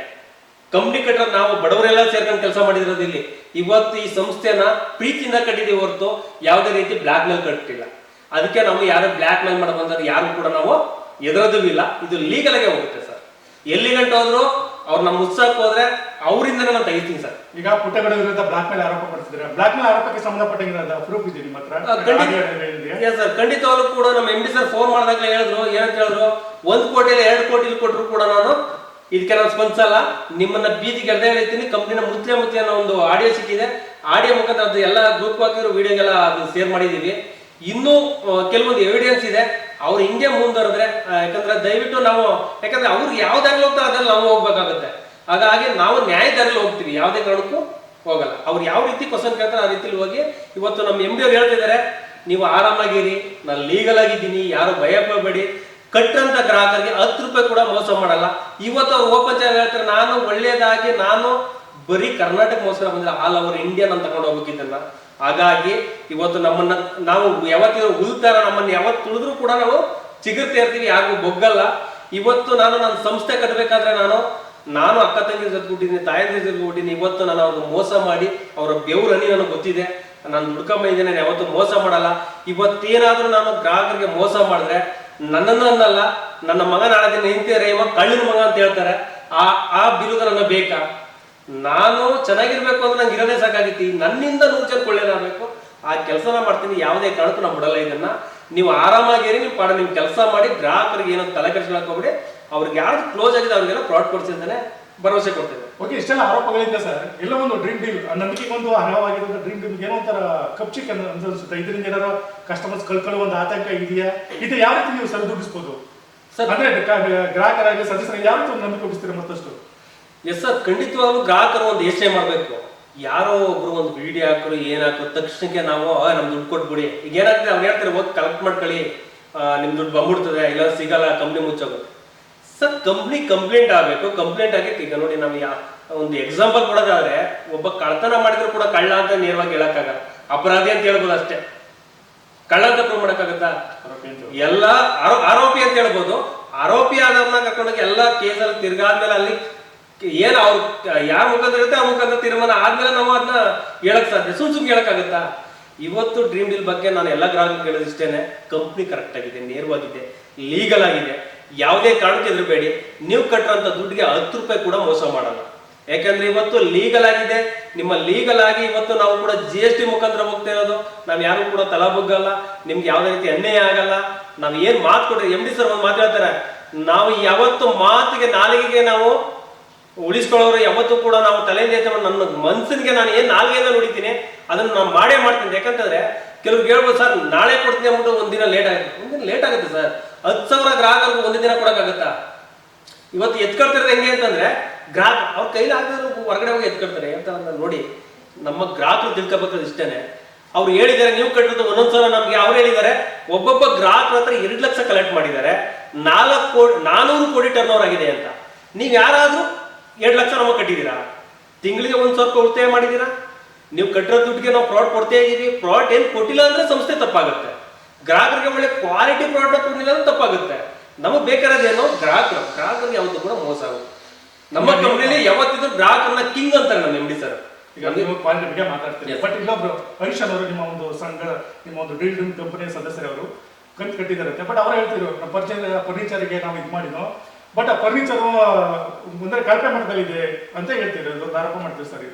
ಕಂಪ್ನಿ ಕಟ್ಟೋದು ನಾವು ಬಡವರೆಲ್ಲ ಸೇರ್ಕೊಂಡು ಕೆಲಸ ಮಾಡಿರೋದು ಇಲ್ಲಿ. ಇವತ್ತು ಈ ಸಂಸ್ಥೆನ ಪ್ರೀತಿಯಿಂದ ಕಟ್ಟಿದೀವಿ ಹೊರತು ಯಾವುದೇ ರೀತಿ ಬ್ಲಾಕ್ ಮೇಲ್ ಕಟ್ಟಿಲ್ಲ. ಅದಕ್ಕೆ ನಾವು ಯಾರು ಬ್ಲಾಕ್ ಮೇಲ್ ಮಾಡಿ ಬಂದ್ರೆ ಯಾರು ಕೂಡ ನಾವು ಎದುರೋದು ಇಲ್ಲ. ಇದು ಲೀಗಲ್ ಆಗಿ ಹೋಗುತ್ತೆ ಸರ್. ಎಲ್ಲಿ ಗಂಟೆ ಹೋದ್ರು ಅವ್ರು ನಮ್ಮ ಮುಚ್ಚಕ್ ಹೋದ್ರೆ ಅವರಿಂದನೇ ನಾನು ತೆಗಿತೀನಿ ಸರ್. ಈಗ ಪುಟ್ಟಗೌಡ ವಿರುದ್ಧ ಬ್ಲಾಕ್ ಮೇಲ್ ಆರೋಪ ಮಾಡ್ತಿದ್ದಾರೆ. ಬ್ಲಾಕ್ ಮೇಲ್ ಆರೋಪಕ್ಕೆ ಸಂಬಂಧಪಟ್ಟಂಗೆ ಪ್ರೂಫ್ ಇದೆ ನಿಮ್ಮ ಹತ್ರ? ಸರ್, ಖಂಡಿತವಾಗ್ಲೂ ಕೂಡ ನಮ್ಮ MD ಸರ್ ಫೋನ್ ಮಾಡಿದಾಗಲೇ ಹೇಳಿದ್ರು, ಏನಂತ ಹೇಳಿದ್ರು, 1 ಕೋಟಿ 2 ಕೋಟಿ ಕೊಟ್ಟರು ಕೂಡ ನಾನು ಇದಕ್ಕೆ ನಾನು ಸ್ಪಂದಿಸಲ್ಲ, ನಿಮ್ಮನ್ನ ಬೀದಿಗೆ ಎಳ್ದೇ ಹೇಳ್ತೀನಿ. ಕಂಪ್ನಿನ ಮುಚ್ಚೆ ಅನ್ನೋ ಒಂದು ಆಡಿಯೋ ಸಿಕ್ಕಿದೆ. ಆಡಿಯೋ ಮುಖಾಂತರ ಅದು ಎಲ್ಲ ಗ್ರೂಪ್ ಹಾಕಿರೋ ವಿಡಿಯೋಗೆಲ್ಲ ಅದು ಶೇರ್ ಮಾಡಿದೀವಿ. ಇನ್ನೂ ಕೆಲವೊಂದು ಎವಿಡೆನ್ಸ್ ಇದೆ. ಅವ್ರು ಹಿಂಗೆ ಮುಂದುವರೆದ್ರೆ, ಯಾಕಂದ್ರೆ ದಯವಿಟ್ಟು ನಾವು, ಯಾಕಂದ್ರೆ ಅವ್ರು ಯಾವ್ದಾಗ್ಲೂ ಹೋಗ್ತಾರೆ ಅದ್ರಲ್ಲಿ ನಾವು ಹೋಗ್ಬೇಕಾಗುತ್ತೆ. ಹಾಗಾಗಿ ನಾವು ನ್ಯಾಯದಾರಲ್ಲಿ ಹೋಗ್ತೀವಿ, ಯಾವುದೇ ಕಾರಣಕ್ಕೂ ಹೋಗಲ್ಲ. ಅವ್ರು ಯಾವ ರೀತಿ ಕ್ವಶನ್ ಕೇಳ್ತಾರೆ ಆ ರೀತಿಲಿ ಹೋಗಿ. ಇವತ್ತು ನಮ್ಮ MD ಅವ್ರು ಹೇಳ್ತಿದ್ದಾರೆ, ನೀವು ಆರಾಮಾಗಿರಿ, ನಾನು ಲೀಗಲ್ ಆಗಿದ್ದೀನಿ, ಯಾರು ಭಯ ಪಡಬೇಡಿ, ಕಟ್ಟಂತ ಗ್ರಾಹಕರಿಗೆ 10 ರೂಪಾಯಿ ಕೂಡ ಮೋಸ ಮಾಡಲ್ಲ. ಇವತ್ತು ಅವ್ರು ಓಪನ್ ಆಗಿ ಹೇಳ್ತಾರೆ, ನಾನು ಒಳ್ಳೇದಾಗಿ ನಾನು ಬರೀ ಕರ್ನಾಟಕಕ್ಕೋಸ್ಕರ ಬಂದಿಲ್ಲ, ಆಲ್ ಓವರ್ ಇಂಡಿಯಾ ನಾನು ತಗೊಂಡು ಹೋಗ್ಬೇಕಿದ್ದನ್ನ. ಹಾಗಾಗಿ ಇವತ್ತು ನಮ್ಮನ್ನ ನಾವು ಯಾವತ್ತಿನ ಉಲ್ತಾರ ನಮ್ಮನ್ನ ಯಾವತ್ತು ತುಳಿದ್ರು ಕೂಡ ನಾವು ಚಿಗುರ್ತಾ ಇರ್ತೀವಿ, ಯಾರಿಗೂ ಬೊಗ್ಗಲ್ಲ. ಇವತ್ತು ನಾನು ನನ್ನ ಸಂಸ್ಥೆ ಕಟ್ಟಬೇಕಾದ್ರೆ ನಾನು ಅಕ್ಕ ತಂಗಿ ಜೊತೆ ಕೊಟ್ಟಿದ್ದೀನಿ, ತಾಯಂದಿರ ಜೊತೆ ಕೊಟ್ಟಿದ್ದೀನಿ. ಇವತ್ತು ನಾನು ಅವ್ರಿಗೆ ಮೋಸ ಮಾಡಿ ಅವರ ಬೆವರನಿ ನನಗೆ ಗೊತ್ತಿದೆ, ನಾನು ದುಡ್ಕೊಂಬಂದಿದ್ದೀನಿ, ನಾನು ಯಾವತ್ತೂ ಮೋಸ ಮಾಡಲ್ಲ. ಇವತ್ತೇನಾದ್ರೂ ನಾನು ಗ್ರಾಹಕರಿಗೆ ಮೋಸ ಮಾಡಿದ್ರೆ ನನ್ನನ್ನು ಅನ್ನಲ್ಲ, ನನ್ನ ಮಗ ನಾಳೆ ದಿನ ನಿಂತಿದ್ದಾರೆ, ಕಳ್ಳಿನ ಮಗ ಅಂತ ಹೇಳ್ತಾರೆ. ಆ ಬಿರುದ ನನ್ನ ಬೇಕಾ? ನಾನು ಚೆನ್ನಾಗಿರ್ಬೇಕು ಅಂದ್ರೆ ನಂಗೆ ಇರೋದೇ ಸಾಕಾಗಿತ್ತು. ನನ್ನಿಂದ 100 ಜನಕ್ಕೆ ಒಳ್ಳೇದಾಗಬೇಕು, ಆ ಕೆಲಸನ ಮಾಡ್ತೀನಿ. ಯಾವುದೇ ಕಾರಣಕ್ಕೂ ನಾವು ಬಿಡಲ್ಲ ಇದನ್ನ. ನೀವು ಆರಾಮಾಗಿರಿ, ನೀವು ಪಾಡ ನಿಮ್ ಕೆಲಸ ಮಾಡಿ, ಗ್ರಾಹಕರಿಗೆ ಏನೋ ತಲೆ ಕೆಡಿಸ್ಕೊಳಕ್ ಹೋಗ್ಬಿಡಿ. ಅವ್ರಿಗೆ ಯಾರು ಕ್ಲೋಸ್ ಆಗಿದೆ ಅವ್ರಿಗೆಲ್ಲ ಪ್ರಾಡಕ್ಟ್ ಕೊಡ್ಸಿ ಅಂತಾನೆ ಭರವಸೆ ಕೊಡ್ತೇವೆ. ಓಕೆ, ಇಷ್ಟೆಲ್ಲ ಆರೋಪಗಳಿಂದ ಸರ್ ಎಲ್ಲ ಒಂದು ಡ್ರೀಮ್ ಡೀಲ್, ನಂಬಿಕೆಗೊಂದು ಅರ್ಹವಾಗಿರೋ ಡ್ರೀಮ್ ಡೀಲ್ ಏನೋ ಒಂಥರ ಕಪ್ಚಿಕ್ ಅನ್ಸುತ್ತೆ. ಇದರಿಂದ ಏನಾದ್ರು ಕಸ್ಟಮರ್ಸ್ ಕಳ್ಕೊಳ್ಳುವ ಒಂದು ಆತಂಕ ಇದೆಯಾ? ಇದು ಯಾವ ರೀತಿ ನೀವು ಸರಿದೂಗಿಸ್ಬೋದು ಸರ್? ಅಂದ್ರೆ ಗ್ರಾಹಕರಾಗಿ ಸದಸ್ಯರಿಗೆ ಯಾವ ರೀತಿ ಒಂದು ನಂಬಿಕೆ ಕೊಡಿಸ್ತೀರಾ ಮತ್ತಷ್ಟು? ಎಸ್ ಸರ್, ಖಂಡಿತವಾಗ್ಲೂ ಗ್ರಾಹಕರು ಒಂದು ಯೋಚನೆ ಮಾಡಬೇಕು. ಯಾರೋ ಒಬ್ರು ಒಂದು ವಿಡಿಯೋ ಹಾಕರು ಏನಾದ್ರು ತಕ್ಷಣಕ್ಕೆ ನಾವು ನಮ್ ದುಡ್ಡು ಕೊಟ್ಬಿಡಿ. ಈಗ ಏನಾಗ್ತದೆ, ಅವ್ರು ಹೇಳ್ತಾರೆ ಹೋಗಿ ಕಲೆಕ್ಟ್ ಮಾಡ್ಕೊಳ್ಳಿ, ನಿಮ್ ದುಡ್ಡು ಬಂದ್ಬಿಡ್ತದೆ, ಇಲ್ಲ ಸಿಗಲ್ಲ, ಕಂಪ್ನಿ ಮುಚ್ಚೋಗುತ್ತೆ. ಸರ್, ಕಂಪ್ಲೇಂಟ್ ಆಗಬೇಕು. ಕಂಪ್ಲೇಂಟ್ ಆಗಿ ಈಗ ನೋಡಿ, ನಮ್ಗೆ ಒಂದು ಎಕ್ಸಾಂಪಲ್ ಕೊಡೋದಾದ್ರೆ, ಒಬ್ಬ ಕಳ್ತನ ಮಾಡಿದ್ರು ಕೂಡ ಕಳ್ಳ ಅಂತ ನೇರವಾಗಿ ಹೇಳಕ್ಕಾಗಲ್ಲ, ಅಪರಾಧಿ ಅಂತ ಹೇಳ್ಬೋದು ಅಷ್ಟೇ. ಕಳ್ಳ ಅಂತ ಪ್ರೂವ್ ಮಾಡಕ್ಕಾಗತ್ತಾ? ಆರೋಪಿ ಅಂತ. ಎಲ್ಲ ಆರೋಪಿ ಅಂತ ಹೇಳ್ಬೋದು. ಆರೋಪಿ ಆದವ್ರನ್ನ ಕರ್ಕೊಂಡೋಗಿ ಎಲ್ಲ ಕೇಸಲ್ಲಿ ತಿರ್ಗಾದ್ಮೇಲೆ ಅಲ್ಲಿ ಏನ್ ಅವ್ರು ಯಾವ ಮುಖಾಂತರ ಇರುತ್ತೆ ಆ ಮುಖಾಂತರ ತೀರ್ಮಾನ ಆದ್ಮೇಲೆ ನಾವು ಅದನ್ನ ಹೇಳಕ್ ಸಾಧ್ಯ. ಸುಮ್ ಹೇಳಕ್ಕಾಗತ್ತಾ? ಇವತ್ತು ಡ್ರೀಮ್ ಡೀಲ್ ಬಗ್ಗೆ ನಾನು ಎಲ್ಲ ಗ್ರಾಹಕರಿಗೆ ಹೇಳೋದಿಷ್ಟೇನೆ, ಕಂಪ್ನಿ ಕರೆಕ್ಟ್ ಆಗಿದೆ, ನೇರವಾಗಿದೆ, ಲೀಗಲ್ ಆಗಿದೆ. ಯಾವುದೇ ಕಾರಣಕ್ಕೆ ಹೆದರಬೇಡಿ. ನೀವು ಕಟ್ಟರಂತ ದುಡ್ಡಿಗೆ 10 ರೂಪಾಯಿ ಕೂಡ ಮೋಸ ಮಾಡಲ್ಲ. ಯಾಕಂದ್ರೆ ಇವತ್ತು ಲೀಗಲ್ ಆಗಿದೆ. ನಿಮ್ಮ ಲೀಗಲ್ ಆಗಿ ಇವತ್ತು ನಾವು ಕೂಡ GST ಮುಖಾಂತರ ಹೋಗ್ತಾ ಇರೋದು. ನಾವ್ ಯಾರು ಕೂಡ ತಲಾ ಬಗ್ಗಲ್ಲ, ನಿಮ್ಗೆ ಯಾವುದೇ ರೀತಿ ಅನ್ಯಾಯ ಆಗಲ್ಲ. ನಾವ್ ಏನ್ ಮಾತು ಕೊಡ್ರಿ, MD ಸರ್ ಒಂದು ಮಾತಾಡ್ತಾರೆ, ನಾವು ಯಾವತ್ತು ಮಾತಿಗೆ ನಾಲಿಗೆಗೆ ನಾವು ಉಳಿಸ್ಕೊಳ್ಳೋರು ಯಾವತ್ತೂ ಕೂಡ ನಾವು ತಲೆಯಿಂದ ನನ್ನ ಮನ್ಸಿಗೆ ನಾನು ಏನ್ ನಾಲ್ಗೆಯಿಂದ ನುಡಿತೀನಿ ಅದನ್ನ ನಾನು ಮಾಡೇ ಮಾಡ್ತೀನಿ. ಯಾಕಂತಂದ್ರೆ ಕೆಲವ್ರಿಗೆ ಹೇಳ್ಬೋದು, ಸರ್ ನಾಳೆ ಕೊಡ್ತೀನಿ ಅಂದ್ಬಿಟ್ಟು ಒಂದಿನ ಲೇಟ್ ಆಗುತ್ತೆ. ಒಂದಿನ ಲೇಟ್ ಆಗುತ್ತೆ ಸರ್. 10,000 ಗ್ರಾಹಕರಿಗೆ ಒಂದು ದಿನ ಕೊಡಕ್ಕಾಗತ್ತಾ? ಇವತ್ತು ಎತ್ಕೊಳ್ತಿರೋದು ಹೆಂಗೆ ಅಂತಂದ್ರೆ, ಗ್ರಾಹಕ ಅವ್ರ ಕೈಲಿ ಆಗಿದ್ರು ಹೊರಗಡೆ ಹೋಗಿ ಎತ್ಕೊಳ್ತಾರೆ ಅಂತ ನೋಡಿ. ನಮ್ಮ ಗ್ರಾಹಕರು ತಿಳ್ಕೊಬೇಕಾದ್ರೆ ಇಷ್ಟೇನೆ. ಅವ್ರು ಹೇಳಿದ್ದಾರೆ ನೀವು ಕಟ್ಟಿರೋದು ಒಂದೊಂದ್ಸಲ ನಮ್ಗೆ ಅವ್ರು ಹೇಳಿದ್ದಾರೆ ಒಬ್ಬೊಬ್ಬ ಗ್ರಾಹಕರ ಹತ್ರ 2 ಲಕ್ಷ ಕಲೆಕ್ಟ್ ಮಾಡಿದ್ದಾರೆ, 400 ಕೋಟಿ ಟರ್ನ್ ಓವರ್ ಆಗಿದೆ ಅಂತ. ನೀವ್ ಯಾರಾದ್ರೂ 2 ಲಕ್ಷ ನಮಗೆ ಕಟ್ಟಿದ್ದೀರಾ? ತಿಂಗಳಿಗೆ 1,000 ರೂಪಾಯಿ ಉಳಿತಾಯ ಮಾಡಿದ್ದೀರಾ? ನೀವು ಕಟ್ಟಿರೋ ದುಡ್ಡಿಗೆ ನಾವು ಪ್ರಾಡಕ್ಟ್ ಕೊಡ್ತಾ ಇದೀವಿ. ಪ್ರಾಡಕ್ಟ್ ಏನ್ ಕೊಟ್ಟಿಲ್ಲ ಅಂದ್ರೆ ಸಂಸ್ಥೆ ತಪ್ಪಾಗುತ್ತೆ. ಗ್ರಾಹಕರಿಗೆ ಒಳ್ಳೆ ಕ್ವಾಲಿಟಿ ಪ್ರಾಡಕ್ಟ್ ಕೊಡಲಿಲ್ಲ ಅಂದ್ರೆ ತಪ್ಪಾಗುತ್ತೆ. ನಮಗೆ ಬೇಕಾದೇನೋ ಗ್ರಾಹಕರಿಗೆ ಯಾವತ್ತೂ ಕೂಡ ಮೋಸ ಆಗುತ್ತೆ. ನಮ್ಮ ಕಂಪ್ನಿಲಿ ಯಾವತ್ತಿದ್ರು ಗ್ರಾಹಕರನ್ನ ಕಿಂಗ್ ಅಂತಾರೆ ನಮ್ಮ MD ಸರ್. ಈಗ ನೀವು ಕ್ವಾಲಿಟಿ ಬಗ್ಗೆ ಮಾತಾಡ್ತೀರಿ, ಬಟ್ ಇಲ್ಲೊಬ್ರು ಹರೀಶ್ ಅವರು ನಿಮ್ಮ ಒಂದು ಸಂಘ, ನಿಮ್ಮ ಒಂದು ಡ್ರೀಮ್ ಡೀಲ್ ಕಂಪನಿಯ ಸದಸ್ಯರವರು ಕಂತು ಕಟ್ಟಿದಾರಂತೆ. ಬಟ್ ಅವ್ರು ಹೇಳ್ತಿದ್ರು ನಮ್ಮ ಫರ್ನಿಚರ್ಗೆ ನಾವು ಇದು ಮಾಡಿದ್ನೋ, ಬಟ್ ಆ ಫರ್ನಿಚರು ಮುಂದೆ ಕಳಪೆ ಮಟ್ಟದಲ್ಲಿದೆ ಅಂತ ಹೇಳ್ತೀರಿ, ಅದೊಂದು ಆರೋಪ ಮಾಡ್ತೀವಿ ಸರ್.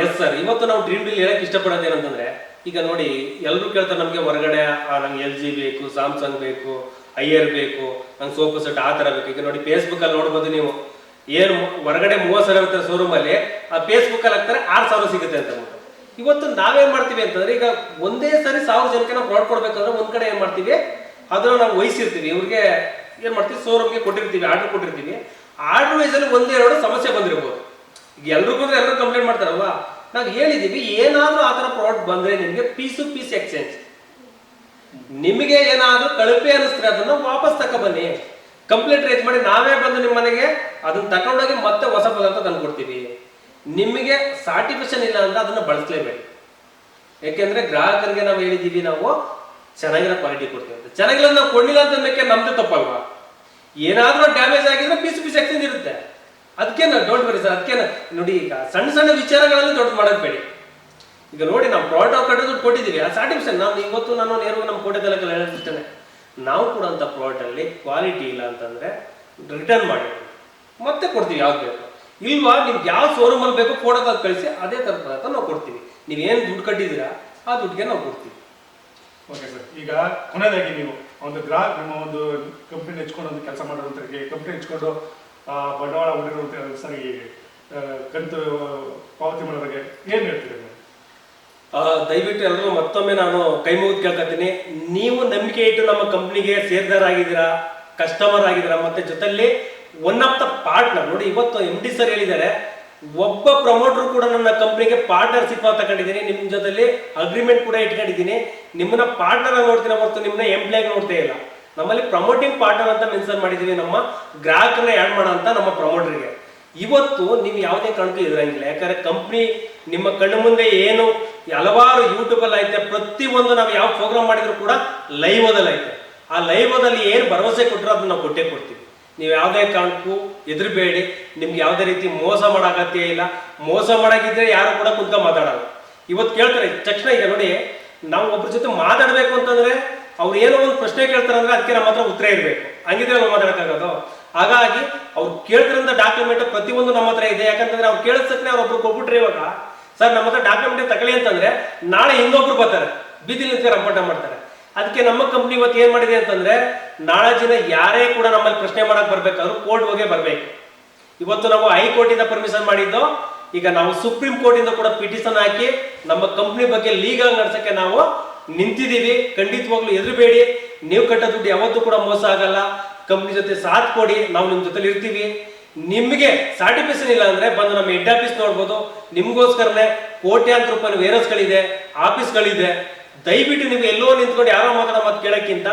Yes sir. ಇವತ್ತು ನಾವು ಡ್ರೀಮ್ ಡೀಲ್ ಹೇಳಕ್ ಇಷ್ಟಪಡೋದು ಏನಂತಂದ್ರೆ, ಈಗ ನೋಡಿ ಎಲ್ಲರೂ ಕೇಳ್ತಾರೆ ನಮ್ಗೆ ಹೊರಗಡೆ ನಂಗೆ LG ಬೇಕು, ಸ್ಯಾಮ್ಸಂಗ್ ಬೇಕು, ಐಯರ್ ಬೇಕು, ನಂಗೆ ಸೋಫಾ ಸೆಟ್ ಆ ತರ ಬೇಕು. ಈಗ ನೋಡಿ ಫೇಸ್ಬುಕ್ ಅಲ್ಲಿ ನೋಡ್ಬೋದು ನೀವು, ಏನು ಹೊರಗಡೆ 30,000 ಇರ್ತಾರೆ ಶೋರೂಮ್ ಅಲ್ಲಿ, ಆ ಫೇಸ್ಬುಕ್ ಅಲ್ಲಿ ಹಾಕ್ತಾರೆ 6,000 ಸಿಗುತ್ತೆ ಅಂತ ಅಂದ್ಬಿಟ್ಟು. ಇವತ್ತು ನಾವೇನ್ ಮಾಡ್ತೀವಿ ಅಂತಂದ್ರೆ, ಈಗ ಒಂದೇ ಸರಿ 1000 ಜನಕ್ಕೆ ನಾವು ಪ್ರಾಡಕ್ಟ್ ಕೊಡ್ಬೇಕಂದ್ರೆ ಒಂದ್ ಕಡೆ ಏನ್ ಮಾಡ್ತೀವಿ, ಅದನ್ನ ನಾವು ವಹಿಸಿರ್ತೀವಿ. ಇವ್ರಿಗೆ ಏನ್ ಮಾಡ್ತೀವಿ, ಶೋರೂಮ್ಗೆ ಕೊಟ್ಟಿರ್ತೀವಿ, ಆರ್ಡರ್ ಕೊಟ್ಟಿರ್ತೀವಿ. ಆರ್ಡರ್ ವೈಸ್ ಅಲ್ಲಿ 1-2 ಸಮಸ್ಯೆ ಬಂದಿರಬಹುದು. ಈಗ ಎಲ್ರಿಗೂ ಎಲ್ಲರೂ ಕಂಪ್ಲೇಂಟ್ ಮಾಡ್ತಾರಲ್ವಾ, ನಾವು ಹೇಳಿದೀವಿ ಏನಾದ್ರೂ ಆ ತರ ಪ್ರಾಡಕ್ಟ್ ಬಂದ್ರೆ ನಿಮ್ಗೆ ಪೀಸ್ ಎಕ್ಸ್ಚೇಂಜ್. ನಿಮಗೆ ಏನಾದ್ರೂ ಕಳಪೆ ಅನಿಸ್ತಾರೆ ಅದನ್ನ ವಾಪಸ್ ತಗೊಬನ್ನಿ, ಕಂಪ್ಲೇಂಟ್ ರೈಸ್ ಮಾಡಿ ನಾವೇ ಬಂದು ನಿಮ್ಮ ಮನೆಗೆ ಅದನ್ನ ತಗೊಂಡೋಗಿ ಮತ್ತೆ ಹೊಸ ಪದಾರ್ಥ ತಂದು ಕೊಡ್ತೀವಿ. ನಿಮಗೆ ಸರ್ಟಿಫಿಕೇಶನ್ ಇಲ್ಲ ಅಂದ್ರೆ ಅದನ್ನ ಬಳಸಲೇಬೇಡಿ. ಯಾಕೆಂದ್ರೆ ಗ್ರಾಹಕರಿಗೆ ನಾವು ಹೇಳಿದೀವಿ ನಾವು ಚೆನ್ನಾಗಿರೋ ಕ್ವಾಲಿಟಿ ಕೊಡ್ತೀವಿ ಅಂತ. ಚೆನ್ನಾಗಿಲ್ಲ ನಾವು ಕೊಡ್ಲಿಲ್ಲ ಅಂತ ನಮ್ದು ತಪ್ಪಲ್ವಾ? ಏನಾದ್ರೂ ಡ್ಯಾಮೇಜ್ ಆಗಿದ್ರೆ ಪೀಸ್ ಎಕ್ಸ್ಚೇಂಜ್ ಇರುತ್ತೆ. ಅದಕ್ಕೆ ನಾವು ಡೋಂಟ್ ವರಿ ಸರ್. ಅದಕ್ಕೆ ನೋಡಿ, ಈಗ ಸಣ್ಣ ವಿಚಾರಗಳಲ್ಲಿ ದೊಡ್ಡ ಮಾಡಬೇಡಿ. ಈಗ ನೋಡಿ, ನಾವು ಪ್ರಾಡಕ್ಟ್ ಕಟ್ಟೋದು ಕೊಟ್ಟಿದ್ದೀವಿ, ಆ ಸರ್ಟಿಫಿಕೇಶನ್ ನಾವು ಇವತ್ತು ನಾನು ನೇರವಾಗಿ ನಮ್ಮ ಕೋಟೆ ತಾಲೂಕಲ್ಲಿ ಹೇಳಿರ್ತೇನೆ, ನಾವು ಕೂಡ ಅಂತ ಪ್ರಾಡಕ್ಟ್ ಅಲ್ಲಿ ಕ್ವಾಲಿಟಿ ಇಲ್ಲ ಅಂತಂದ್ರೆ ರಿಟರ್ನ್ ಮಾಡಿ ಮತ್ತೆ ಕೊಡ್ತೀವಿ. ಯಾವ್ದು ಬೇಕು ಇಲ್ವಾ, ನಿಮ್ಗೆ ಯಾವ ಶೋರೂಮ್ ಅಲ್ಲಿ ಬೇಕೋ ಫೋಟೋ ತೆಗೆದು ಕಳಿಸಿ, ಅದೇ ತರ ಪದಾರ್ಥ ನಾವು ಕೊಡ್ತೀವಿ. ನೀವೇನು ದುಡ್ಡು ಕಟ್ಟಿದ್ದೀರಾ ಆ ದುಡ್ಡಿಗೆ ನಾವು ಕೊಡ್ತೀವಿ. Okay sir. ಈಗ ಕೊನೆಯದಾಗಿ ನೀವು ಒಂದು ಗ್ರಾಹಕ ನಿಮ್ಮ ಒಂದು ಕಂಪ್ನಿ ಹೆಚ್ಕೊಂಡು ಒಂದು ಕೆಲಸ ಮಾಡೋದಂತರಿಗೆ, ಕಂಪ್ನಿ ಹೆಚ್ಕೊಂಡು ಬಂಡವಾಳ ಹೊಂದಿರುವಂತ ಸರಿ ಕಂತು ಪಾವತಿ ಮಾಡೋರಿಗೆ ಏನ್ ಹೇಳ್ತೀರಿ? ದಯವಿಟ್ಟು ಎಲ್ಲರೂ ಮತ್ತೊಮ್ಮೆ ನಾನು ಕೈ ಮುಗಿದು ಕೇಳ್ಕೊತೀನಿ, ನೀವು ನಂಬಿಕೆ ಇಟ್ಟು ನಮ್ಮ ಕಂಪ್ನಿಗೆ ಸೇರ್ದಾರಾಗಿದ್ದೀರಾ, ಕಸ್ಟಮರ್ ಆಗಿದ್ದೀರಾ, ಮತ್ತೆ ಜೊತೆಲಿ ಒನ್ ಆಫ್ ದ ಪಾರ್ಟ್ನರ್. ನೋಡಿ, ಇವತ್ತು MD ಸರ್ ಹೇಳಿದ್ದಾರೆ, ಒಬ್ಬ ಪ್ರಮೋಟರ್ ಕೂಡ ನನ್ನ ಕಂಪ್ನಿಗೆ ಪಾರ್ಟ್ನರ್ಶಿಪ್ ತಗೊಂಡಿದ್ದೀನಿ, ನಿಮ್ ಜೊತೆಲಿ ಅಗ್ರಿಮೆಂಟ್ ಕೂಡ ಇಟ್ಕೊಂಡಿದ್ದೀನಿ. ನಿಮ್ಮನ್ನ ಪಾರ್ಟ್ನರ್ ಆಗಿ ನೋಡ್ತೀನಿ ಹೊರತು ನಿಮ್ಮನ್ನ ಎಂಪ್ಲಾಯ್ ನೋಡ್ತಾ ಇಲ್ಲ. ನಮ್ಮಲ್ಲಿ ಪ್ರಮೋಟಿಂಗ್ ಪಾರ್ಟ್ನರ್ ಅಂತ ಮೆನ್ಷನ್ ಮಾಡಿದೀವಿ, ನಮ್ಮ ಗ್ರಾಹಕರನ್ನ ಆ್ಯಡ್ ಮಾಡೋ ಅಂತ ನಮ್ಮ ಪ್ರಮೋಟರ್ಗೆ. ಇವತ್ತು ನೀವು ಯಾವುದೇ ಕಾರಣಕ್ಕೂ ಇದ್ರಂಗಿಲ್ಲ. ಯಾಕಂದ್ರೆ ಕಂಪ್ನಿ ನಿಮ್ಮ ಕಣ್ಣು ಮುಂದೆ ಏನು ಹಲವಾರು ಯೂಟ್ಯೂಬ್ ಅಲ್ಲಿ ಐತೆ, ಪ್ರತಿಯೊಂದು ನಾವು ಯಾವ ಪ್ರೋಗ್ರಾಮ್ ಮಾಡಿದ್ರು ಕೂಡ ಲೈವ್ ಓದಲ್ಲಿ ಐತೆ. ಆ ಲೈವ್ ಓದಲ್ಲಿ ಏನು ಭರವಸೆ ಕೊಟ್ಟರು ಅದನ್ನ ನಾವು ಕೊಟ್ಟೇ ಕೊಡ್ತೀವಿ. ನೀವು ಯಾವುದೇ ಕಾರಣಕ್ಕೂ ಹೆದರ್ಬೇಡಿ. ನಿಮ್ಗೆ ಯಾವುದೇ ರೀತಿ ಮೋಸ ಮಾಡಾಕತ್ತೇ ಇಲ್ಲ. ಮೋಸ ಮಾಡಾಕಿದ್ರೆ ಯಾರು ಕೂಡ ಕುಂತ ಮಾತಾಡಲ್ಲ. ಇವತ್ತು ಕೇಳ್ತಾರೆ ತಕ್ಷಣ. ಈಗ ನೋಡಿ, ನಾವು ಒಬ್ಬರ ಜೊತೆ ಮಾತಾಡ್ಬೇಕು ಅಂತಂದ್ರೆ ಅವ್ರು ಏನೋ ಒಂದು ಪ್ರಶ್ನೆ ಕೇಳ್ತಾರೆ ಅಂದ್ರೆ ಅದಕ್ಕೆ ನಮ್ಮ ಹತ್ರ ಉತ್ತರ ಇರಬೇಕು, ಹಂಗಿದ್ರೆ ನಾವು ಮಾತಾಡಕ್ಕಾಗೋದು. ಹಾಗಾಗಿ ಅವ್ರು ಕೇಳ್ತಿರೋಂಥ ಡಾಕ್ಯುಮೆಂಟ್ ಪ್ರತಿಯೊಂದು ನಮ್ಮ ಹತ್ರ ಇದೆ. ಯಾಕಂತಂದ್ರೆ ಅವ್ರು ಕೇಳಿಸಕ್ಕೆ ಅವ್ರೊಬ್ರು ಕೊಟ್ಬಿಟ್ರೆ, ಇವಾಗ ಸರ್ ನಮ್ಮ ಹತ್ರ ಡಾಕ್ಯುಮೆಂಟ್ ತಗೊಳ್ಳಿ ಅಂತಂದ್ರೆ ನಾಳೆ ಇನ್ನೊಬ್ರು ಬರ್ತಾರೆ, ಬೀದಿಲಿ ನಿಂತ್ಕೊಂಡು ರಂಪಾಟ ಮಾಡ್ತಾರೆ. ಅದಕ್ಕೆ ನಮ್ಮ ಕಂಪ್ನಿ ಇವತ್ತು ಏನ್ ಮಾಡಿದೆ ಅಂತಂದ್ರೆ, ನಾಳೆ ದಿನ ಯಾರೇ ಕೂಡ ನಮ್ಮಲ್ಲಿ ಪ್ರಶ್ನೆ ಮಾಡಕ್ ಬರ್ಬೇಕಾದ್ರು ಕೋರ್ಟ್ ಹೋಗೇ ಬರ್ಬೇಕು. ಇವತ್ತು ನಾವು ಹೈಕೋರ್ಟ್ ಇಂದ ಪರ್ಮಿಷನ್ ಮಾಡಿದ್ದು, ಈಗ ನಾವು ಸುಪ್ರೀಂ ಕೋರ್ಟ್ ಇಂದ ಕೂಡ ಪಿಟಿಷನ್ ಹಾಕಿ ನಮ್ಮ ಕಂಪ್ನಿ ಬಗ್ಗೆ ಲೀಗಲ್ ನಡ್ಸಕ್ಕೆ ನಾವು ನಿಂತಿದ್ದೀವಿ. ಖಂಡಿತವಾಗ್ಲೂ ಹೆದರಬೇಡಿ. ನೀವು ಕಟ್ಟೋ ದುಡ್ಡು ಯಾವತ್ತೂ ಕೂಡ ಮೋಸ ಆಗಲ್ಲ. ಕಂಪ್ನಿ ಜೊತೆ ಸಾಥ್ ಕೊಡಿ, ನಾವು ನಿಮ್ ಜೊತೆ ಇರ್ತೀವಿ. ನಿಮ್ಗೆ ಸರ್ಟಿಫಿಕೇಶನ್ ಇಲ್ಲ ಅಂದ್ರೆ ಬಂದು ನಮ್ಮ ಹೆಡ್ ಆಫೀಸ್ ನೋಡ್ಬೋದು. ನಿಮ್ಗೋಸ್ಕರನೇ ಕೋಟ್ಯಾಂತರ ರೂಪಾಯಿ ವೇರಸ್ಗಳಿದೆ, ಆಫೀಸ್ಗಳಿದೆ. ದಯವಿಟ್ಟು ನೀವು ಎಲ್ಲೋ ನಿಂತ್ಕೊಂಡು ಯಾರೋ ಮಾತಾಡೋ ಮಾತು ಕೇಳಕ್ಕಿಂತ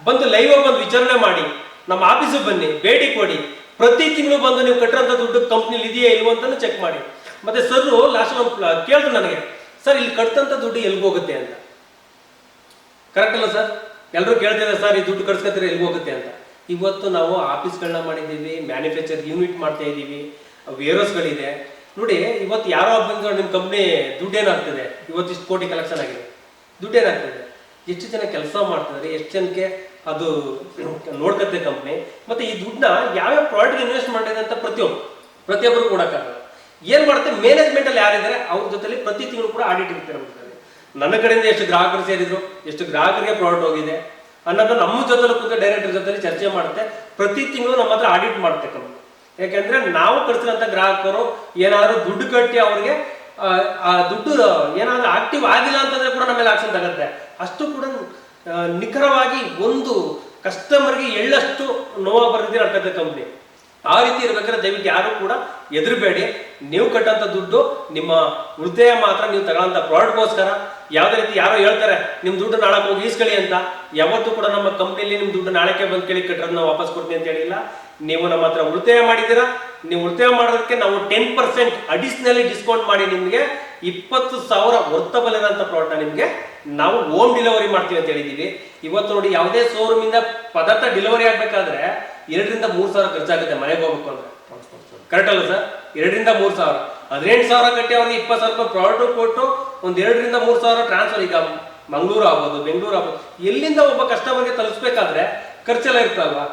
ಬಂದು ಲೈವ್ ಬಂದು ವಿಚಾರಣೆ ಮಾಡಿ, ನಮ್ಮ ಆಫೀಸಿಗೆ ಬನ್ನಿ, ಭೇಟಿ ಕೊಡಿ. ಪ್ರತಿ ತಿಂಗಳು ಬಂದು ನೀವು ಕಟ್ಟಿರೋಂಥ ದುಡ್ಡು ಕಂಪ್ನಿಲಿ ಇದೆಯಾ ಇಲ್ವೋ ಅಂತಾನು ಚೆಕ್ ಮಾಡಿ. ಮತ್ತೆ ಸರ್ ಲಾಸ್ಟ್ ಕೇಳಿದ್ರು ನನಗೆ, ಸರ್ ಇಲ್ಲಿ ಕಟ್ಟಂತ ದುಡ್ಡು ಎಲ್ಗೋಗುತ್ತೆ ಅಂತ. ಕರೆಕ್ಟ್ ಅಲ್ಲ ಸರ್? ಎಲ್ಲರೂ ಕೇಳ್ತಿದ್ದಾರೆ ಸರ್ ಈ ದುಡ್ಡು ಕಳ್ಸ್ಕೊತೀರ ಎಲ್ಲಿ ಹೋಗುತ್ತೆ ಅಂತ. ಇವತ್ತು ನಾವು ಆಫೀಸ್ಗಳನ್ನ ಮಾಡಿದ್ದೀವಿ, ಮ್ಯಾನುಫ್ಯಾಕ್ಚರ್ ಯೂನಿಟ್ ಮಾಡ್ತಾ ಇದ್ದೀವಿ, ವೇರೋಸ್ಗಳಿದೆ. ನೋಡಿ ಇವತ್ತು ಯಾರೋ ಬಂದು ನಿಮ್ಮ ಕಂಪ್ನಿ ದುಡ್ಡೇನಾಗ್ತದೆ, ಇವತ್ತು ಇಷ್ಟು ಕೋಟಿ ಕಲೆಕ್ಷನ್ ಆಗಿದೆ, ದುಡ್ಡೇನಾಗ್ತದೆ, ಎಷ್ಟು ಜನ ಕೆಲಸ ಮಾಡ್ತಿದ್ದಾರೆ, ಎಷ್ಟು ಜನಕ್ಕೆ ಅದು ನೋಡ್ಕತ್ತೆ ಕಂಪ್ನಿ, ಮತ್ತೆ ಈ ದುಡ್ಡನ್ನ ಯಾವ್ಯಾವ ಪ್ರಾಡಕ್ಟ್ ಇನ್ವೆಸ್ಟ್ ಮಾಡಿದೆ ಅಂತ ಪ್ರತಿಯೊಬ್ಬರು ಕೊಡಕ್ಕಾಗಲ್ಲ. ಏನ್ ಮಾಡುತ್ತೆ ಮ್ಯಾನೇಜ್ಮೆಂಟ್ ಅಲ್ಲಿ ಯಾರಿದ್ದಾರೆ ಅವ್ರ ಜೊತೆಲಿ ಪ್ರತಿ ತಿಂಗಳು ಕೂಡ ಆಡಿಟ್ ಇರುತ್ತೆ ನಮ್ಗೆ. ನನ್ನ ಕಡೆಯಿಂದ ಎಷ್ಟು ಗ್ರಾಹಕರು ಸೇರಿದ್ರು, ಎಷ್ಟು ಗ್ರಾಹಕರಿಗೆ ಪ್ರಾಡಕ್ಟ್ ಹೋಗಿದೆ ಅನ್ನೋದು ನಮ್ಮ ಜೊತೆಲಿ ಕೂತ ಡೈರೆಕ್ಟರ್ ಜೊತೆ ಚರ್ಚೆ ಮಾಡುತ್ತೆ. ಪ್ರತಿ ತಿಂಗಳು ನಮ್ಮ ಹತ್ರ ಆಡಿಟ್ ಮಾಡುತ್ತೆ ಕಂಪ್ನಿ. ಯಾಕೆಂದ್ರೆ ನಾವು ಕಳಿಸಿದಂತ ಗ್ರಾಹಕರು ಏನಾದ್ರು ದುಡ್ಡು ಕಟ್ಟಿ ಅವ್ರಿಗೆ ಆ ದುಡ್ಡು ಏನಾದ್ರು ಆಕ್ಟಿವ್ ಆಗಿಲ್ಲ ಅಂತಂದ್ರೆ ಕೂಡ ನಮ್ಮ ಮೇಲೆ ಆಕ್ಷನ್ ತಗತ್ತೆ. ಅಷ್ಟು ಕೂಡ ನಿಖರವಾಗಿ ಒಂದು ಕಸ್ಟಮರ್ಗೆ ಎಳ್ಳಷ್ಟು ನೋವು ಬರೆದಿ ನಡ್ಕತ್ತೆ ಕಂಪ್ನಿ. ಆ ರೀತಿ ಇರ್ಬೇಕಾದ್ರೆ ದಯವಿಟ್ಟು ಯಾರು ಕೂಡ ಎದುರಬೇಡಿ. ನೀವು ಕಟ್ಟಂತ ದುಡ್ಡು ನಿಮ್ಮ ಉಳಿತಾಯ ಮಾತ್ರ, ನೀವು ತಗೊಳ್ಳಂತ ಪ್ರಾಡಕ್ಟ್ಗೋಸ್ಕರ. ಯಾವುದೇ ರೀತಿ ಯಾರೋ ಹೇಳ್ತಾರೆ ನಿಮ್ ದುಡ್ಡು ನಾಳೆ ಹೋಗಿ ಈಸ್ಕೊಳ್ಳಿ ಅಂತ, ಯಾವತ್ತೂ ಕೂಡ ನಮ್ಮ ಕಂಪ್ನಿಯಲ್ಲಿ ನಿಮ್ ದುಡ್ಡು ನಾಳೆಗೆ ಬಂದು ಕೇಳಿ ಕಟ್ಟೋದು ನಾವು ವಾಪಸ್ ಕೊಡ್ತೀನಿ ಅಂತ ಹೇಳಿಲ್ಲ. ನೀವು ನಮ್ಮ ಹತ್ರ ಉಳಿತಾಯ ಮಾಡಿದ್ದೀರಾ, ನೀವು ಉಳಿತಾಯ ಮಾಡೋದಕ್ಕೆ ನಾವು 10% ಅಡಿಷನಲಿ ಡಿಸ್ಕೌಂಟ್ ಮಾಡಿ ನಿಮಗೆ 20,000 ವರ್ತಬಲ್ ಇರೋಂಥ ಪ್ರಾಡಕ್ಟ್ ನಿಮಗೆ ನಾವು ಹೋಮ್ ಡೆಲಿವರಿ ಮಾಡ್ತೀವಿ ಅಂತ ಹೇಳಿದ್ದೀವಿ. ಇವತ್ತು ನೋಡಿ ಯಾವುದೇ ಶೋರೂಮ್ ಇಂದ ಪದಾರ್ಥ ಡೆಲಿವರಿ ಆಗ್ಬೇಕಾದ್ರೆ 2,000 to 3,000 ಖರ್ಚಾಗುತ್ತೆ ಮನೆಗೆ ಹೋಗ್ಬೇಕು ಅಂದ್ರೆ. ಕರೆಕ್ಟ್ ಅಲ್ಲ ಸರ್? 2,000 to 3,000, 18,000 ಕಟ್ಟಿ ಅವ್ರಿಗೆ 20,000 ರೂಪಾಯಿ ಪ್ರಾಡಕ್ಟ್ ಕೊಟ್ಟು ಒಂದು 2,000 to 3,000 ಟ್ರಾನ್ಸ್ಫರ್. ಈಗ ಮಂಗಳೂರು ಆಗ್ಬೋದು, ಬೆಂಗಳೂರು ಆಗ್ಬೋದು, ಎಲ್ಲಿಂದ ಒಬ್ಬ ಕಸ್ಟಮರ್ಗೆ ತಲುಪಿಸ್ಬೇಕಾದ್ರೆ ಖರ್ಚೆಲ್ಲ ಇರ್ತಲ್ವಾ?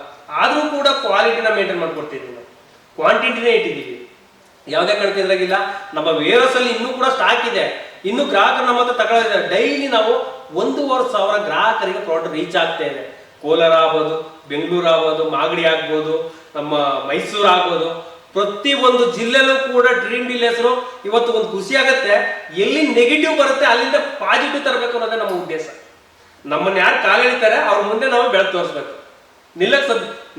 ಆದ್ರೂ ಕೂಡ ಕ್ವಾಲಿಟಿನ ಮೇಂಟೈನ್ ಮಾಡ್ಕೊಡ್ತಿದ್ದೀವಿ, ನಾವು ಕ್ವಾಂಟಿಟಿನೇ ಇಟ್ಟಿದ್ದೀವಿ, ಯಾವುದೇ ಕಣ್ತಿದ್ರಾಗಿಲ್ಲ. ನಮ್ಮ ವೇರ್ಹೌಸ್ ಅಲ್ಲಿ ಇನ್ನೂ ಕೂಡ ಸ್ಟಾಕ್ ಇದೆ, ಇನ್ನು ಗ್ರಾಹಕರು ನಮ್ಮ ಹತ್ರ ತಗೊಳ್ಳಿದ್ದಾರೆ. ಡೈಲಿ ನಾವು 1,500 ಗ್ರಾಹಕರಿಗೆ ಪ್ರಾಡಕ್ಟ್ ರೀಚ್ ಆಗ್ತಾ ಇದೆ. ಕೋಲಾರ ಆಗ್ಬೋದು, ಬೆಂಗಳೂರು ಆಗ್ಬೋದು, ಮಾಗಡಿ ಆಗ್ಬೋದು, ನಮ್ಮ ಮೈಸೂರು ಆಗ್ಬೋದು, ಪ್ರತಿ ಒಂದು ಜಿಲ್ಲೆಲೂ ಕೂಡ ಡ್ರೀಮ್ ಡೀಲ್ ಹೆಸರು. ಇವತ್ತು ಒಂದು ಖುಷಿ ಆಗುತ್ತೆ, ಎಲ್ಲಿ ನೆಗೆಟಿವ್ ಬರುತ್ತೆ ಅಲ್ಲಿಂದ ಪಾಸಿಟಿವ್ ತರಬೇಕು ಅನ್ನೋದೇ ನಮ್ಮ ಉದ್ದೇಶ. ನಮ್ಮನ್ನ ಯಾರು ಕಾಲು ಎಳಿತಾರೆ ಅವ್ರ ಮುಂದೆ ನಾವು ಬೆಳಕು ತೋರಿಸ್ಬೇಕು.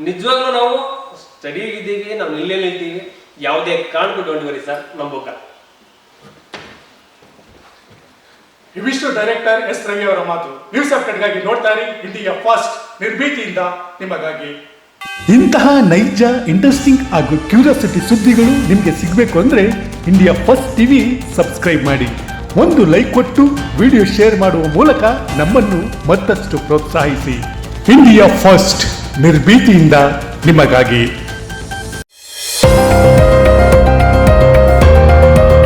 ನಿಜವಾಗ್ಲೂ ನಾವು ಸ್ಟಡಿ ಇದ್ದೀವಿ, ನಾವು ನಿಲ್ಲೇನಿದ್ದೀವಿ, ಯಾವುದೇ ಕಾರಣಕ್ಕೂ ಡೋಂಟ್ ವರಿ ಸರ್, ನಂಬೋಕ. ಇವಿಷ್ಟು ಡೈರೆಕ್ಟರ್ ಎಸ್ ರವಿ ಅವರ ಮಾತು. ನ್ಯೂಸ್ ಅಪ್ಡೇಟ್ಗಾಗಿ ನೋಡ್ತಾ ಇರಿ ಇಂಡಿಯಾ ಫಸ್ಟ್, ನಿರ್ಭೀತಿಯಿಂದ ನಿಮಗಾಗಿ. ಇಂತಹ ನೈಜ, ಇಂಟ್ರೆಸ್ಟಿಂಗ್ ಹಾಗೂ ಕ್ಯೂರಿಯಾಸಿಟಿ ಸುದ್ದಿಗಳು ನಿಮಗೆ ಸಿಗಬೇಕು ಅಂದ್ರೆ ಇಂಡಿಯಾ ಫಸ್ಟ್ ಟಿವಿ ಸಬ್ಸ್ಕ್ರೈಬ್ ಮಾಡಿ. ಒಂದು ಲೈಕ್ ಕೊಟ್ಟು ವಿಡಿಯೋ ಶೇರ್ ಮಾಡುವ ಮೂಲಕ ನಮ್ಮನ್ನು ಮತ್ತಷ್ಟು ಪ್ರೋತ್ಸಾಹಿಸಿ. ಇಂಡಿಯಾ ಫಸ್ಟ್, ನಿರ್ಭೀತಿಯಿಂದ ನಿಮಗಾಗಿ.